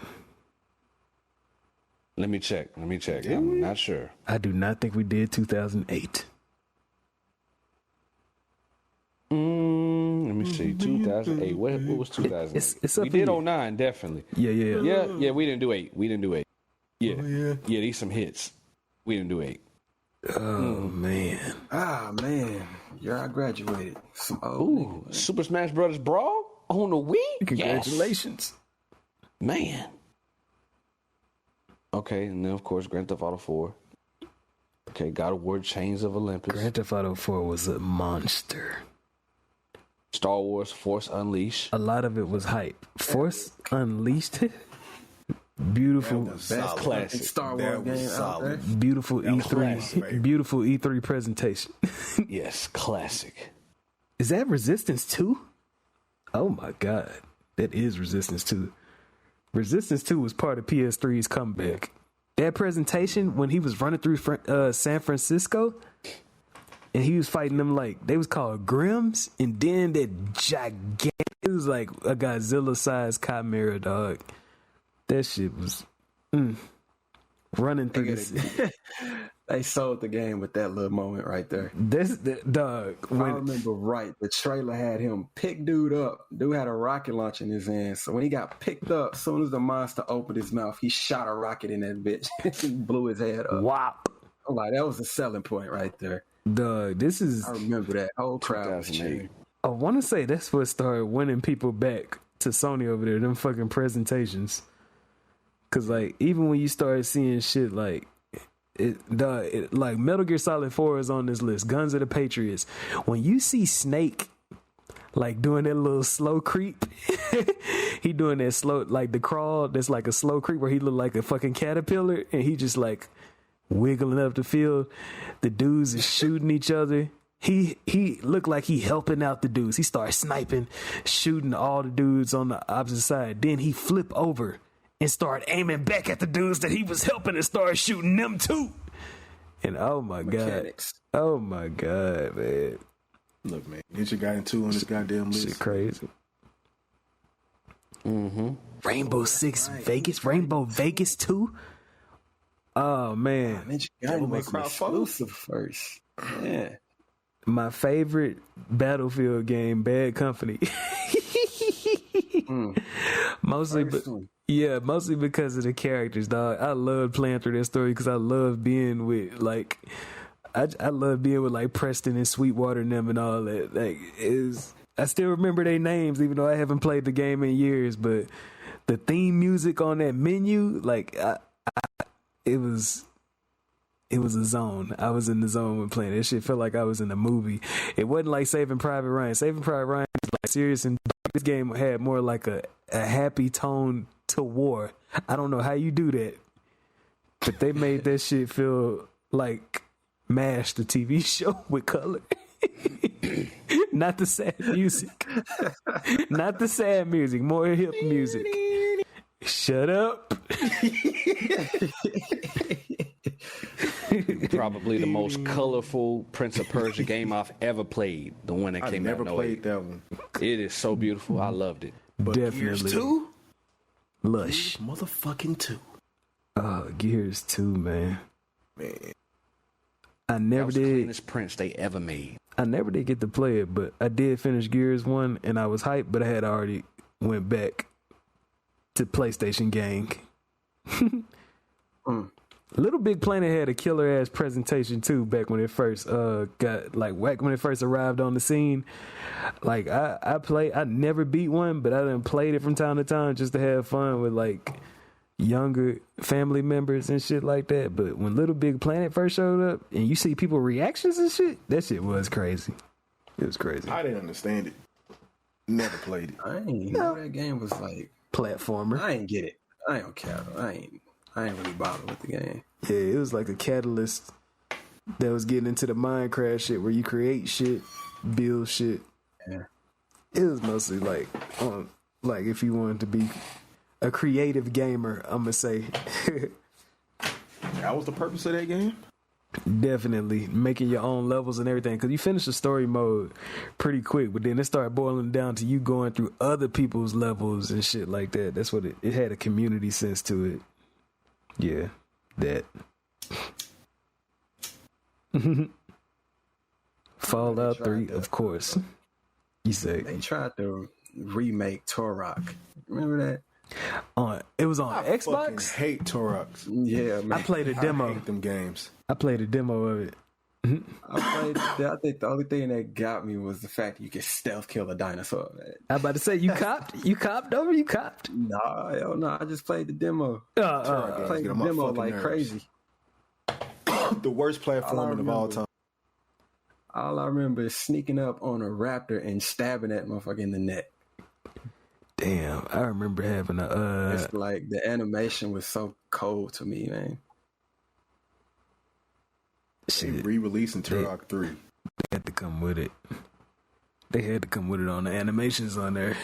Let me check. I'm not sure. I do not think we did 2008. Let me see. 2008. What was 2008? It's up we to did you. 09, definitely. Yeah. Yeah, we didn't do 8. Yeah. Oh, yeah. Yeah, these some hits. We didn't do 8. Oh, man. Ah, man. Yeah, I graduated. Some old Ooh, Super Smash Brothers Brawl on the Wii? Congratulations. Yes. Man. Okay, and then, of course, Grand Theft Auto 4. Okay, God of War Chains of Olympus. Grand Theft Auto 4 was a monster. Star Wars Force Unleashed. A lot of it was hype. Force Unleashed? Beautiful, Best classic. Star Wars That was game out there. solid. beautiful That was my E3, favorite. beautiful E3 presentation. Yes, classic. Is that Resistance 2? Oh my god, that is Resistance 2. Resistance 2 was part of PS3's comeback. That presentation when he was running through San Francisco and he was fighting them like they was called Grims, and then that gigantic, it was like a Godzilla-sized chimera, dog. That shit was running through this. They sold the game with that little moment right there. This dog. If I remember right, the trailer had him pick dude up. Dude had a rocket launcher in his hand. So when he got picked up, as soon as the monster opened his mouth, he shot a rocket in that bitch and blew his head up. Wop. I'm like, that was a selling point right there. Dog, this is. I remember that. Whole crowd was 2008. cheering. I want to say that's what started winning people back to Sony over there, them fucking presentations. Cause like even when you started seeing shit like like Metal Gear Solid 4 is on this list, Guns of the Patriots. When you see Snake like doing that little slow creep, he doing that slow like the crawl that's like a slow creep where he look like a fucking caterpillar and he just like wiggling up the field. The dudes is shooting each other. He looked like he helping out the dudes. He started sniping, shooting all the dudes on the opposite side. Then he flip over and start aiming back at the dudes that he was helping and start shooting them too. And oh my Mechanics. god. Oh my god, man. Look, man, Ninja got into on this goddamn list. Shit crazy. Mm-hmm. Rainbow Six Vegas, Rainbow Vegas 2. Oh man. Ninja Devil Gaiden May was Cry exclusive first. Yeah. My favorite Battlefield game, Bad Company. Mostly, First one. yeah, mostly because of the characters, dog. I love playing through that story because I love being with like, I love being with like Preston and Sweetwater and them and all that. Like, I still remember their names even though I haven't played the game in years. But the theme music on that menu, like, it was a zone. I was in the zone when playing. That shit felt like I was in a movie. It wasn't like Saving Private Ryan. Saving Private Ryan was like serious, and this game had more like a happy tone to war. I don't know how you do that, but they made that shit feel like MASH, the TV show with color. Not the sad music. Not the sad music. More hip music. Shut up. Probably the most colorful Prince of Persia game I've ever played. The one that I came never out in played 08. that one. It is so beautiful. I loved it. But Definitely. Gears 2? Lush. Motherfucking 2. Gears 2, man. Man. I That never was the did. cleanest Prince they ever made. I never did get to play it, but I did finish Gears 1 and I was hyped, but I had already went back to PlayStation Gang. Little Big Planet had a killer ass presentation too back when it first back when it first arrived on the scene. Like I never beat one, but I done played it from time to time just to have fun with like younger family members and shit like that. But when Little Big Planet first showed up and you see people reactions and shit, that shit was crazy. It was crazy. I didn't understand it. Never played it. I ain't know that game was like. Platformer. I ain't get it. I don't care. I ain't really bothered with the game. Yeah, it was like a catalyst that was getting into the Minecraft shit where you create shit, build shit. Yeah. It was mostly like if you wanted to be a creative gamer, I'm gonna say. That was the purpose of that game? Definitely making your own levels and everything, because you finish the story mode pretty quick, but then it started boiling down to you going through other people's levels and shit like that. That's what it had a community sense to it. Yeah, that. Fallout 3, of course. You say They tried to remake Turok. Remember that? It was on Fucking Xbox. hate Torox. Yeah, man. I played a demo. I hate them games. I played a demo of it. I think the only thing that got me was the fact that you could stealth kill a dinosaur. Man. I'm about to say you copped. You copped over. You copped. Nah, hell no. I just played the demo. Turok games Played get the on my demo fucking like nerves. crazy. The worst platforming of all remember- time. All I remember is sneaking up on a raptor and stabbing that motherfucker in the neck. Damn, I remember having a It's like the animation was so cold to me, man. They re-releasing Turok 3. They had to come with it. They had to come with it on the animations on there.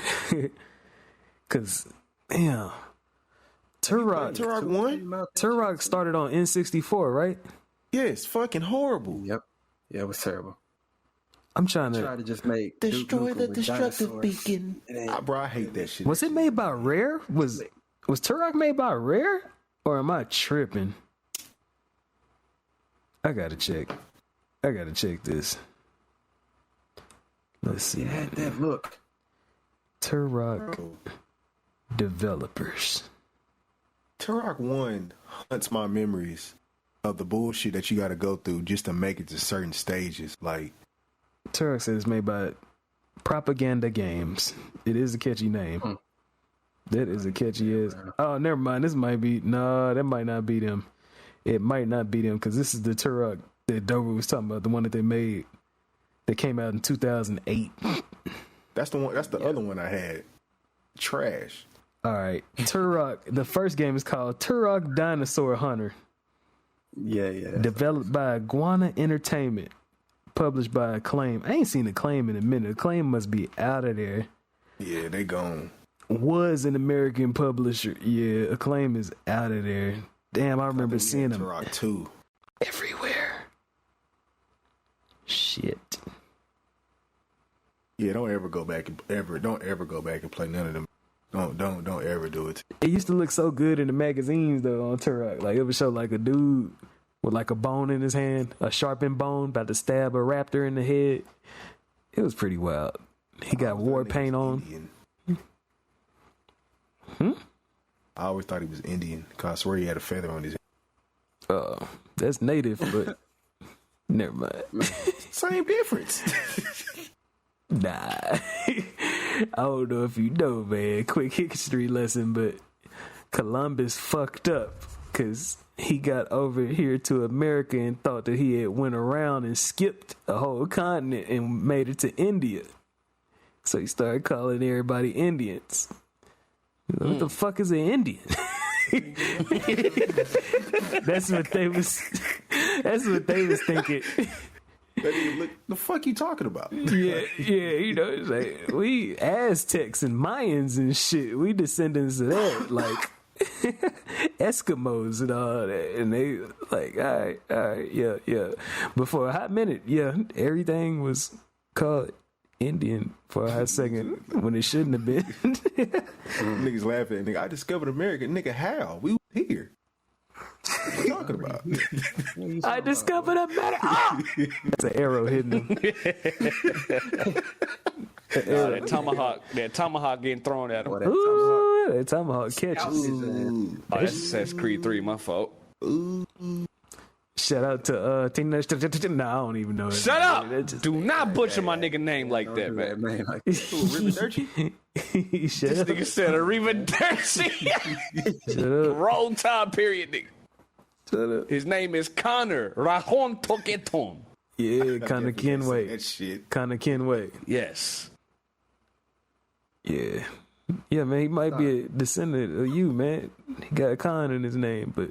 Cause damn. Turok 1? Turok started on N64, right? Yeah, it's fucking horrible. Yep. Yeah, it was terrible. I'm trying Try to to just make Destroy the destructive beacon. Bro, I hate that shit. Was it made by Rare? Was Turok made by Rare? Or am I tripping? I gotta check this. Let's see. It had that look. Turok developers. Turok 1 haunts my memories of the bullshit that you gotta go through just to make it to certain stages. Like, Turok says it's made by Propaganda Games. It is a catchy name. That is a catchy ass. Oh, never mind. This might be that might not be them. It might not be them because this is the Turok that Dover was talking about, the one that they made that came out in 2008. that's the one. That's the other one I had. Trash. All right, Turok. The first game is called Turok Dinosaur Hunter. Yeah. Developed by Iguana Entertainment. Published by Acclaim. I ain't seen Acclaim in a minute. Acclaim must be out of there. Yeah, they gone. Was an American publisher. Yeah, Acclaim is out of there. Damn, I remember seeing them Turok 2 everywhere. Shit. Yeah, don't ever go back and play none of them. Don't ever do it. It used to look so good in the magazines though on Turok. Like it would show like a dude with like a bone in his hand, a sharpened bone, about to stab a raptor in the head. It was pretty wild. He got war paint on. Indian. I always thought he was Indian because I swear he had a feather on his head. Oh, that's native, but never mind. Same difference. Nah. I don't know if you know, man. Quick history lesson, but Columbus fucked up because he got over here to America and thought that he had went around and skipped a whole continent and made it to India. So he started calling everybody Indians. What the fuck is an Indian? That's what they was thinking. The fuck you talking about? Yeah, you know, it's like we Aztecs and Mayans and shit. We descendants of that, like Eskimos and all that. And they like, all right, yeah. But for a hot minute, yeah, everything was called Indian for a hot second when it shouldn't have been. Niggas laughing at nigga. I discovered America. Nigga, how? We were here. What are you talking about? I discovered America. Ah! That's an arrow hitting him. That tomahawk getting thrown at him. Ooh, that tomahawk catches. Oh, that's Assassin's Creed 3, my fault. Shout out to Teenage. Nah, I don't even know. Shut up! Do not butcher my nigga name like that, man. Like, Shut This up. nigga said Arriva Dirty. Shut up. Wrong time period, nigga. Shut up. His name is Connor Rajon Toketon. Yeah, Connor Kenway. That shit. Connor Kenway. Yes. Yeah. Yeah, man, he might be a descendant of you, man. He got a Con in his name, but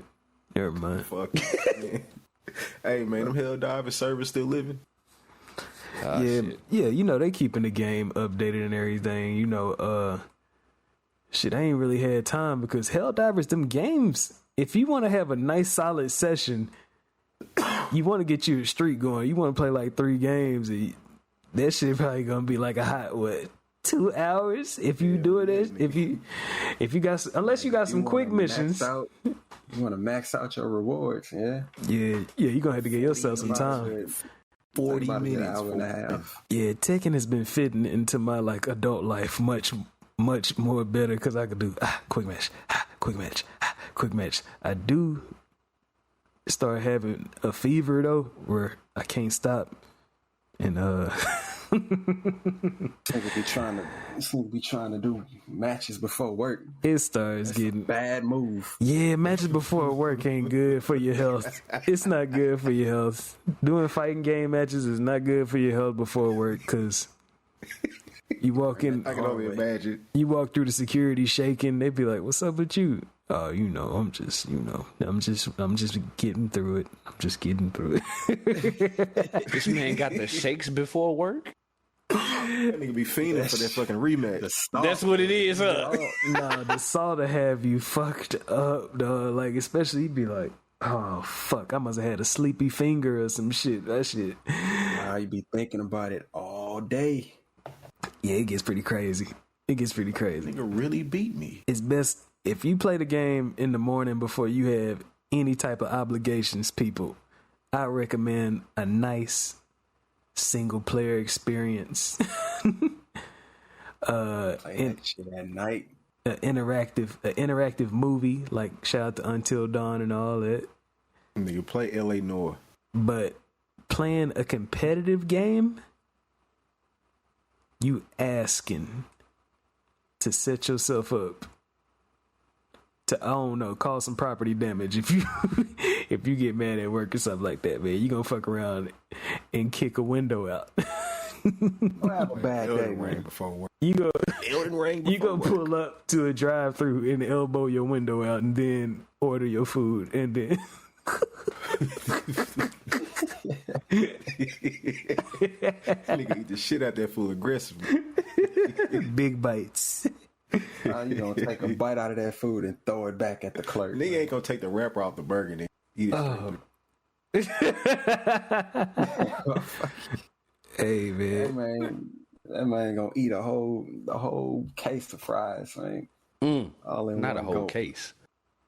never mind. Fuck. Hey, man, them hell diver servers still living? Yeah, you know, they keeping the game updated and everything. You know, shit, I ain't really had time because Helldivers, them games, if you want to have a nice solid session, you want to get your streak going, you want to play like 3 games, and that shit probably gonna be like a hot, 2 hours if you do it. If you got, unless you got some quick missions. You want to max out your rewards, yeah? Yeah, you're gonna have to get yourself some time. 40 About minutes. an hour and a half. Yeah, Tekken has been fitting into my like adult life much more better because I could do quick match, quick match, quick match. I do start having a fever though where I can't stop, and This be trying to do matches before work. it starts getting Bad move. Yeah, matches before work ain't good for your health. It's not good for your health. Doing fighting game matches is not good for your health before work because You walk in. I can only imagine. You walk through the security shaking. They be like, "What's up with you?" Oh, I'm just getting through it. I'm just getting through it. This man got the shakes before work. That nigga be fiending for that fucking rematch. That's what it is, huh? Nah, the salt to have you fucked up, dog. Like, especially, you'd be like, oh, fuck, I must have had a sleepy finger or some shit. That shit. You be thinking about it all day. Yeah, it gets pretty crazy. Nigga really beat me. It's best if you play the game in the morning before you have any type of obligations, people. I recommend a nice single player experience. Playing that shit at night. An interactive movie, like shout out to Until Dawn and all that. Nigga, play LA Noire. But playing a competitive game, you asking to set yourself up to, I don't know, cause some property damage if you if you get mad at work or something like that, man. You gonna fuck around and kick a window out. I'll have a bad day, man. Before work. You go work. pull up to a drive-through and elbow your window out and then order your food and then Nigga eat the shit out that food aggressively. big bites. You gonna take a bite out of that food and throw it back at the clerk. Nigga ain't gonna take the wrapper off the burger and eat it. Hey, man. That man gonna eat the whole case of fries, man. All in Not one a whole go. case.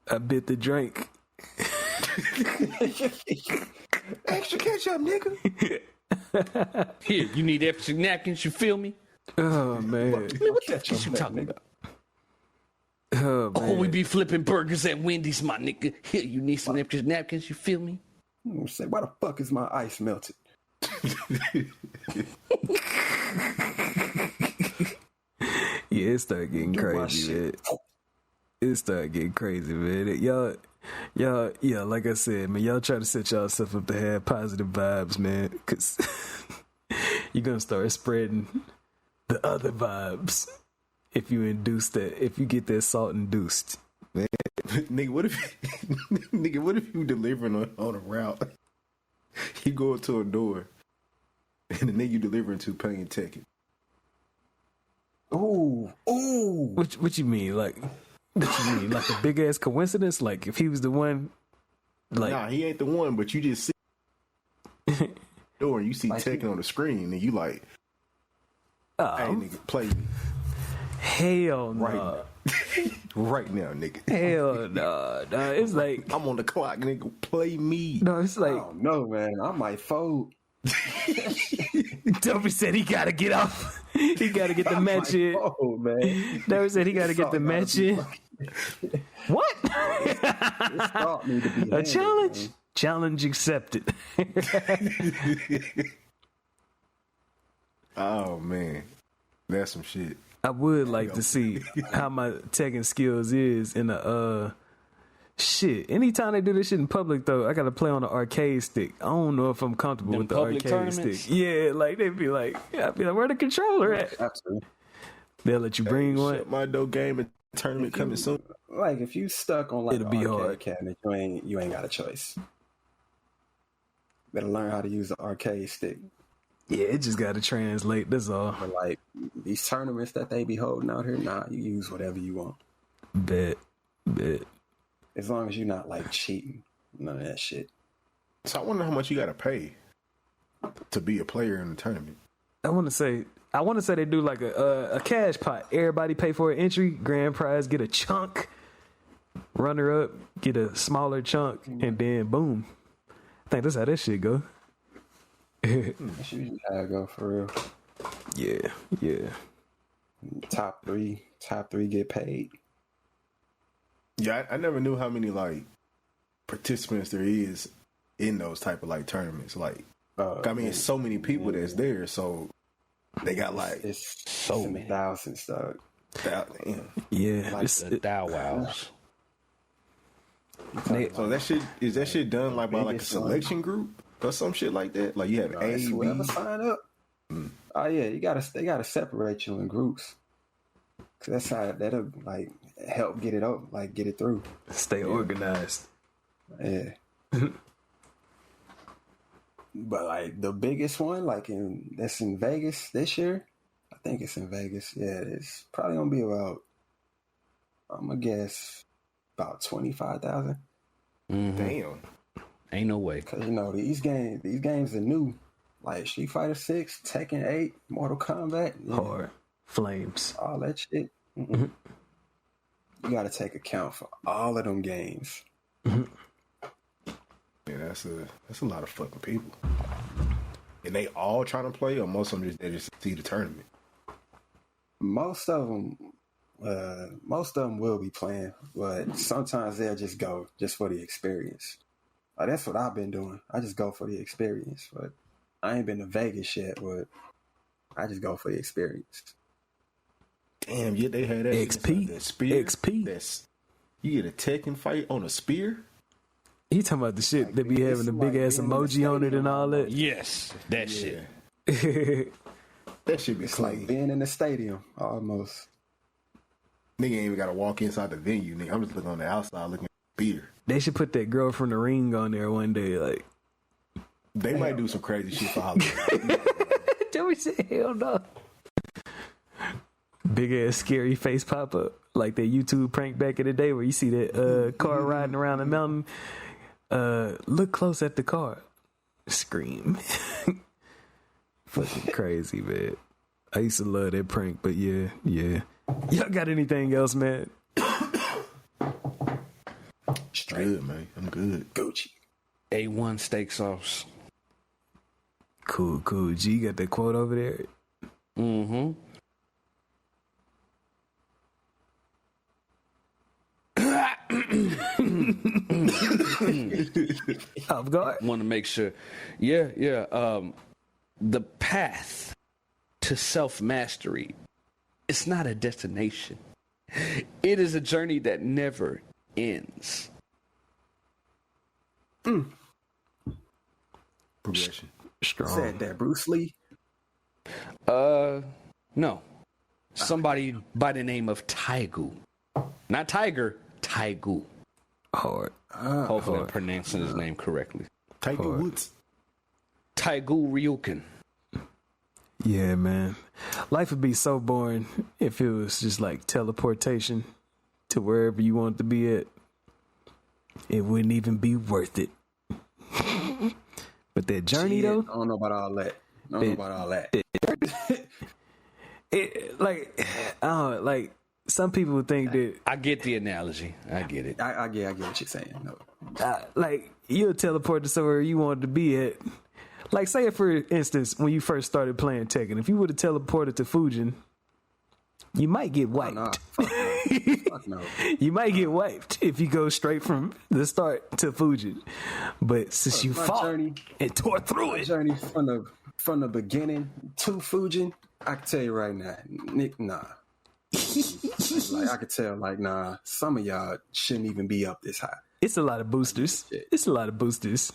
I bit the drink. Extra ketchup, nigga. Here, you need extra napkins, you feel me? Oh, man. Man, what the fuck is you talking about? Oh, man. Oh, we be flipping burgers at Wendy's, my nigga. Here, you need some extra napkins, you feel me? Say, why the fuck is my ice melted? Yeah, it started getting crazy, man. It started getting crazy, man. Y'all, yeah, like I said, man, y'all try to set yourself up to have positive vibes, man, because you're going to start spreading the other vibes if you induce that, if you get that salt induced. Man, nigga, what if you delivering on a route? You go to a door and the nigga you delivering to paying ticket. Ooh. What you mean? Like, what you mean? Like a big ass coincidence? Like if he was the one, like, nah, he ain't the one, but you just see door and you see Tekken on the screen and you like, hey nigga, play me. Hell no. Right now, nigga. Hell no. Nah. It's like, I'm on the clock, nigga. Play me. no, it's like, Oh no, man. I might fold. Dopey said he gotta get off. He gotta get the match in. Oh man. Dopey said he gotta get the match in. What? This thought need to be A handled, challenge? man. Challenge accepted. Oh man, that's some shit. I would like to see how my Tekken skills is in a shit. Anytime they do this shit in public though, I gotta play on the arcade stick. I don't know if I'm comfortable Them with the public arcade tournaments? stick. Yeah, like they'd be like, I'd be like, where the controller at? Absolutely. They'll let you bring one. Shut my dough game and tournament coming soon. Like if you stuck on like It'll an be arcade hard. cabinet, you ain't got a choice. Better learn how to use the arcade stick. Yeah, it just gotta translate. That's all. But like these tournaments that they be holding out here, nah, you use whatever you want. Bet. As long as you're not like cheating. None of that shit. So I wonder how much you got to pay to be a player in the tournament. I want to say they do like a cash pot. Everybody pay for an entry, grand prize, get a chunk. Runner up, get a smaller chunk, and then boom. I think that's how that shit go. That's usually how it go for real. Yeah. Top three get paid. Yeah, I never knew how many like participants there is in those type of like tournaments. Like, I mean, it's so many people that's there, so they got like It's So many. thousands, dog. damn. Yeah. Like it's- The Dow Wows. So that shit done like by like a Biggest one. selection group or some shit like that. Like you have A, That's B. whoever sign up. Oh yeah, they gotta separate you in groups. Cause that's how that'll like help get it up, like get it through. Stay organized. Yeah. But like the biggest one, like that's in Vegas this year. I think it's in Vegas. Yeah, it's probably gonna be about. I'm gonna guess about 25,000. Damn. Ain't no way. Cause these games are new. Like Street Fighter 6, Tekken 8, Mortal Kombat, Hard flames. all that shit. You got to take account for all of them games. Yeah, that's a lot of fucking people. And they all trying to play, or most of them just see the tournament. Most of them will be playing, but sometimes they'll just go just for the experience. That's what I've been doing. I just go for the experience, but I ain't been to Vegas yet, but I just go for the experience. Damn, yeah, they had that XP. That spear. XP. You get a Tekken fight on a spear? You talking about the shit Like, that be having it's the big like ass being in the emoji on it stadium. and all that? Yes, that Yeah. shit. That should be It's clean. like being in the stadium almost. Nigga ain't even got to walk inside the venue, nigga. I'm just looking on the outside looking at the beer. They should put that girl from the ring on there one day. Like, They might do some crazy shit for Halloween. then we say, hell no. Big ass scary face pop up. Like that YouTube prank back in the day where you see that car riding around the mountain. Look close at the car. Scream. Fucking crazy, man. I used to love that prank, but yeah. Y'all got anything else, man? Straight Good, man. I'm good. Gucci. A1 steak sauce. Cool. G, you got that quote over there? Mm-hmm. Off guard. Want to make sure. Yeah. The path to self-mastery, it's not a destination. It is a journey that never ends. Progression. Strong. Said that Bruce Lee. No. Somebody by the name of Taigu. Not Tiger, Taigu. Hard. Hopefully I'm pronouncing his name correctly. Tiger Woods. Taigu Ryukin. Yeah, man. Life would be so boring if it was just like teleportation to wherever you want to be at. It wouldn't even be worth it. But that journey, Shit, though, I don't know about all that. like some people would think that I get the analogy. I get it. I get what you're saying. No. like you'll teleport to somewhere you want to be at. Like, say for instance, when you first started playing Tekken, if you would have teleported to Fujin, you might get wiped. Nah, fuck no. You might get wiped if you go straight from the start to Fujin. But since you my fought journey- and tore through My it, journey from the beginning to Fujin, I can tell you right now, Nick, nah. Like I could tell, like nah, some of y'all shouldn't even be up this high. it's a lot of boosters. It's a lot of boosters.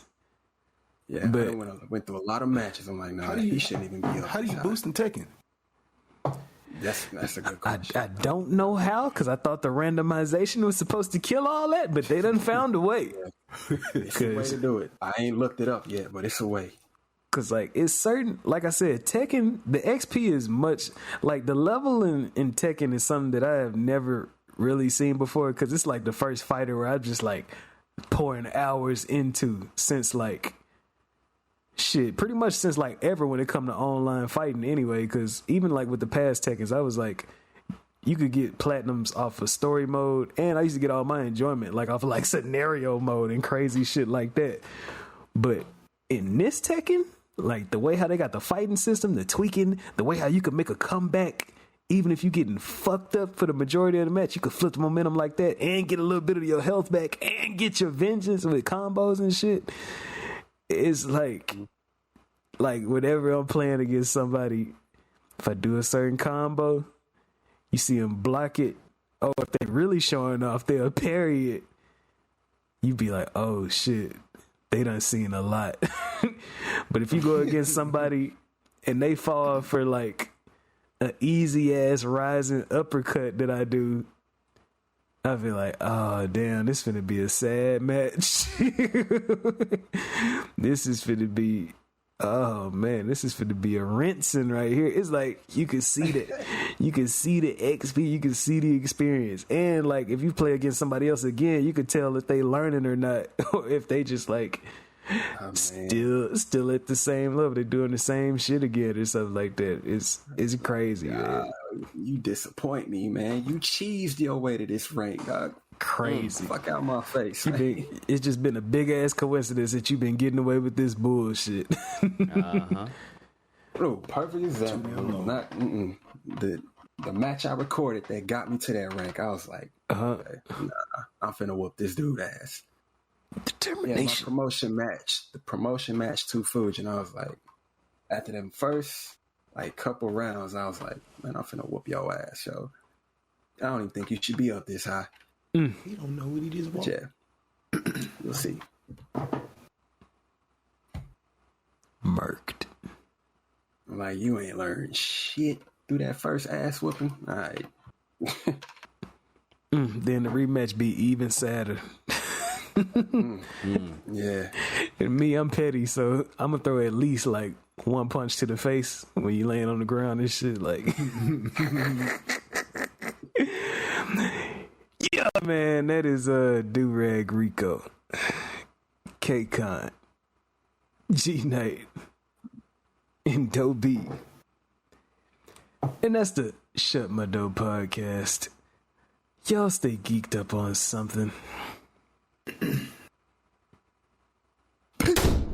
Yeah, But- I went through a lot of matches. I'm like, nah, he shouldn't even be up. How do this you high. boost in Tekken? That's a good I question. don't know how, because I thought the randomization was supposed to kill all that, but they done found a way. It's a way to do it. I ain't looked it up yet, but it's a way. Because, like, it's certain, like I said, Tekken, the XP is much, like, the level in Tekken is something that I have never really seen before, because it's like the first fighter where I'm just, like, pouring hours into since, like, shit, pretty much since, like, ever when it come to online fighting anyway, because even, like, with the past Tekkens, I was, like, you could get platinums off of story mode, and I used to get all my enjoyment, like, off of, like, scenario mode and crazy shit like that. But in this Tekken, like, the way how they got the fighting system, the tweaking, the way how you could make a comeback, even if you getting fucked up for the majority of the match, you could flip the momentum like that and get a little bit of your health back and get your vengeance with combos and shit. It's like whenever I'm playing against somebody, if I do a certain combo, you see them block it, or if they really showing off, they'll parry it. You be like, oh shit, they done seen a lot. But if you go against somebody and they fall for like an easy ass rising uppercut that I do, I feel like, oh damn, this finna be a sad match. This is finna be, oh man, this is finna be a rinsing right here. It's like you can see that, you can see the XP, you can see the experience, and like if you play against somebody else again, you can tell if they learning or not, or if they just like still at the same level, they're doing the same shit again or something like that. It's crazy, man. You disappoint me, man. You cheesed your way to this rank, dog. Crazy. Fuck out my face. It's just been a big ass coincidence that you've been getting away with this bullshit. Oh, perfect example. Not the match I recorded that got me to that rank. I was like, okay, nah, I'm finna whoop this dude ass. Determination. Yeah, the promotion match to Fuji, and I was like, after them first like couple rounds, I was like, man, I'm finna whoop your ass, yo. I don't even think you should be up this high. He don't know what he just want. Yeah, you'll see. Murked. I'm like, you ain't learned shit through that first ass whooping. All right. Then the rematch be even sadder. Yeah. And me, I'm petty, so I'm gonna throw at least like one punch to the face when you laying on the ground and shit. Like, yeah, man, that is Do-Rag Rico, K-Con, G-Night, and Dobie. And that's the Shut My Dope podcast. Y'all stay geeked up on something.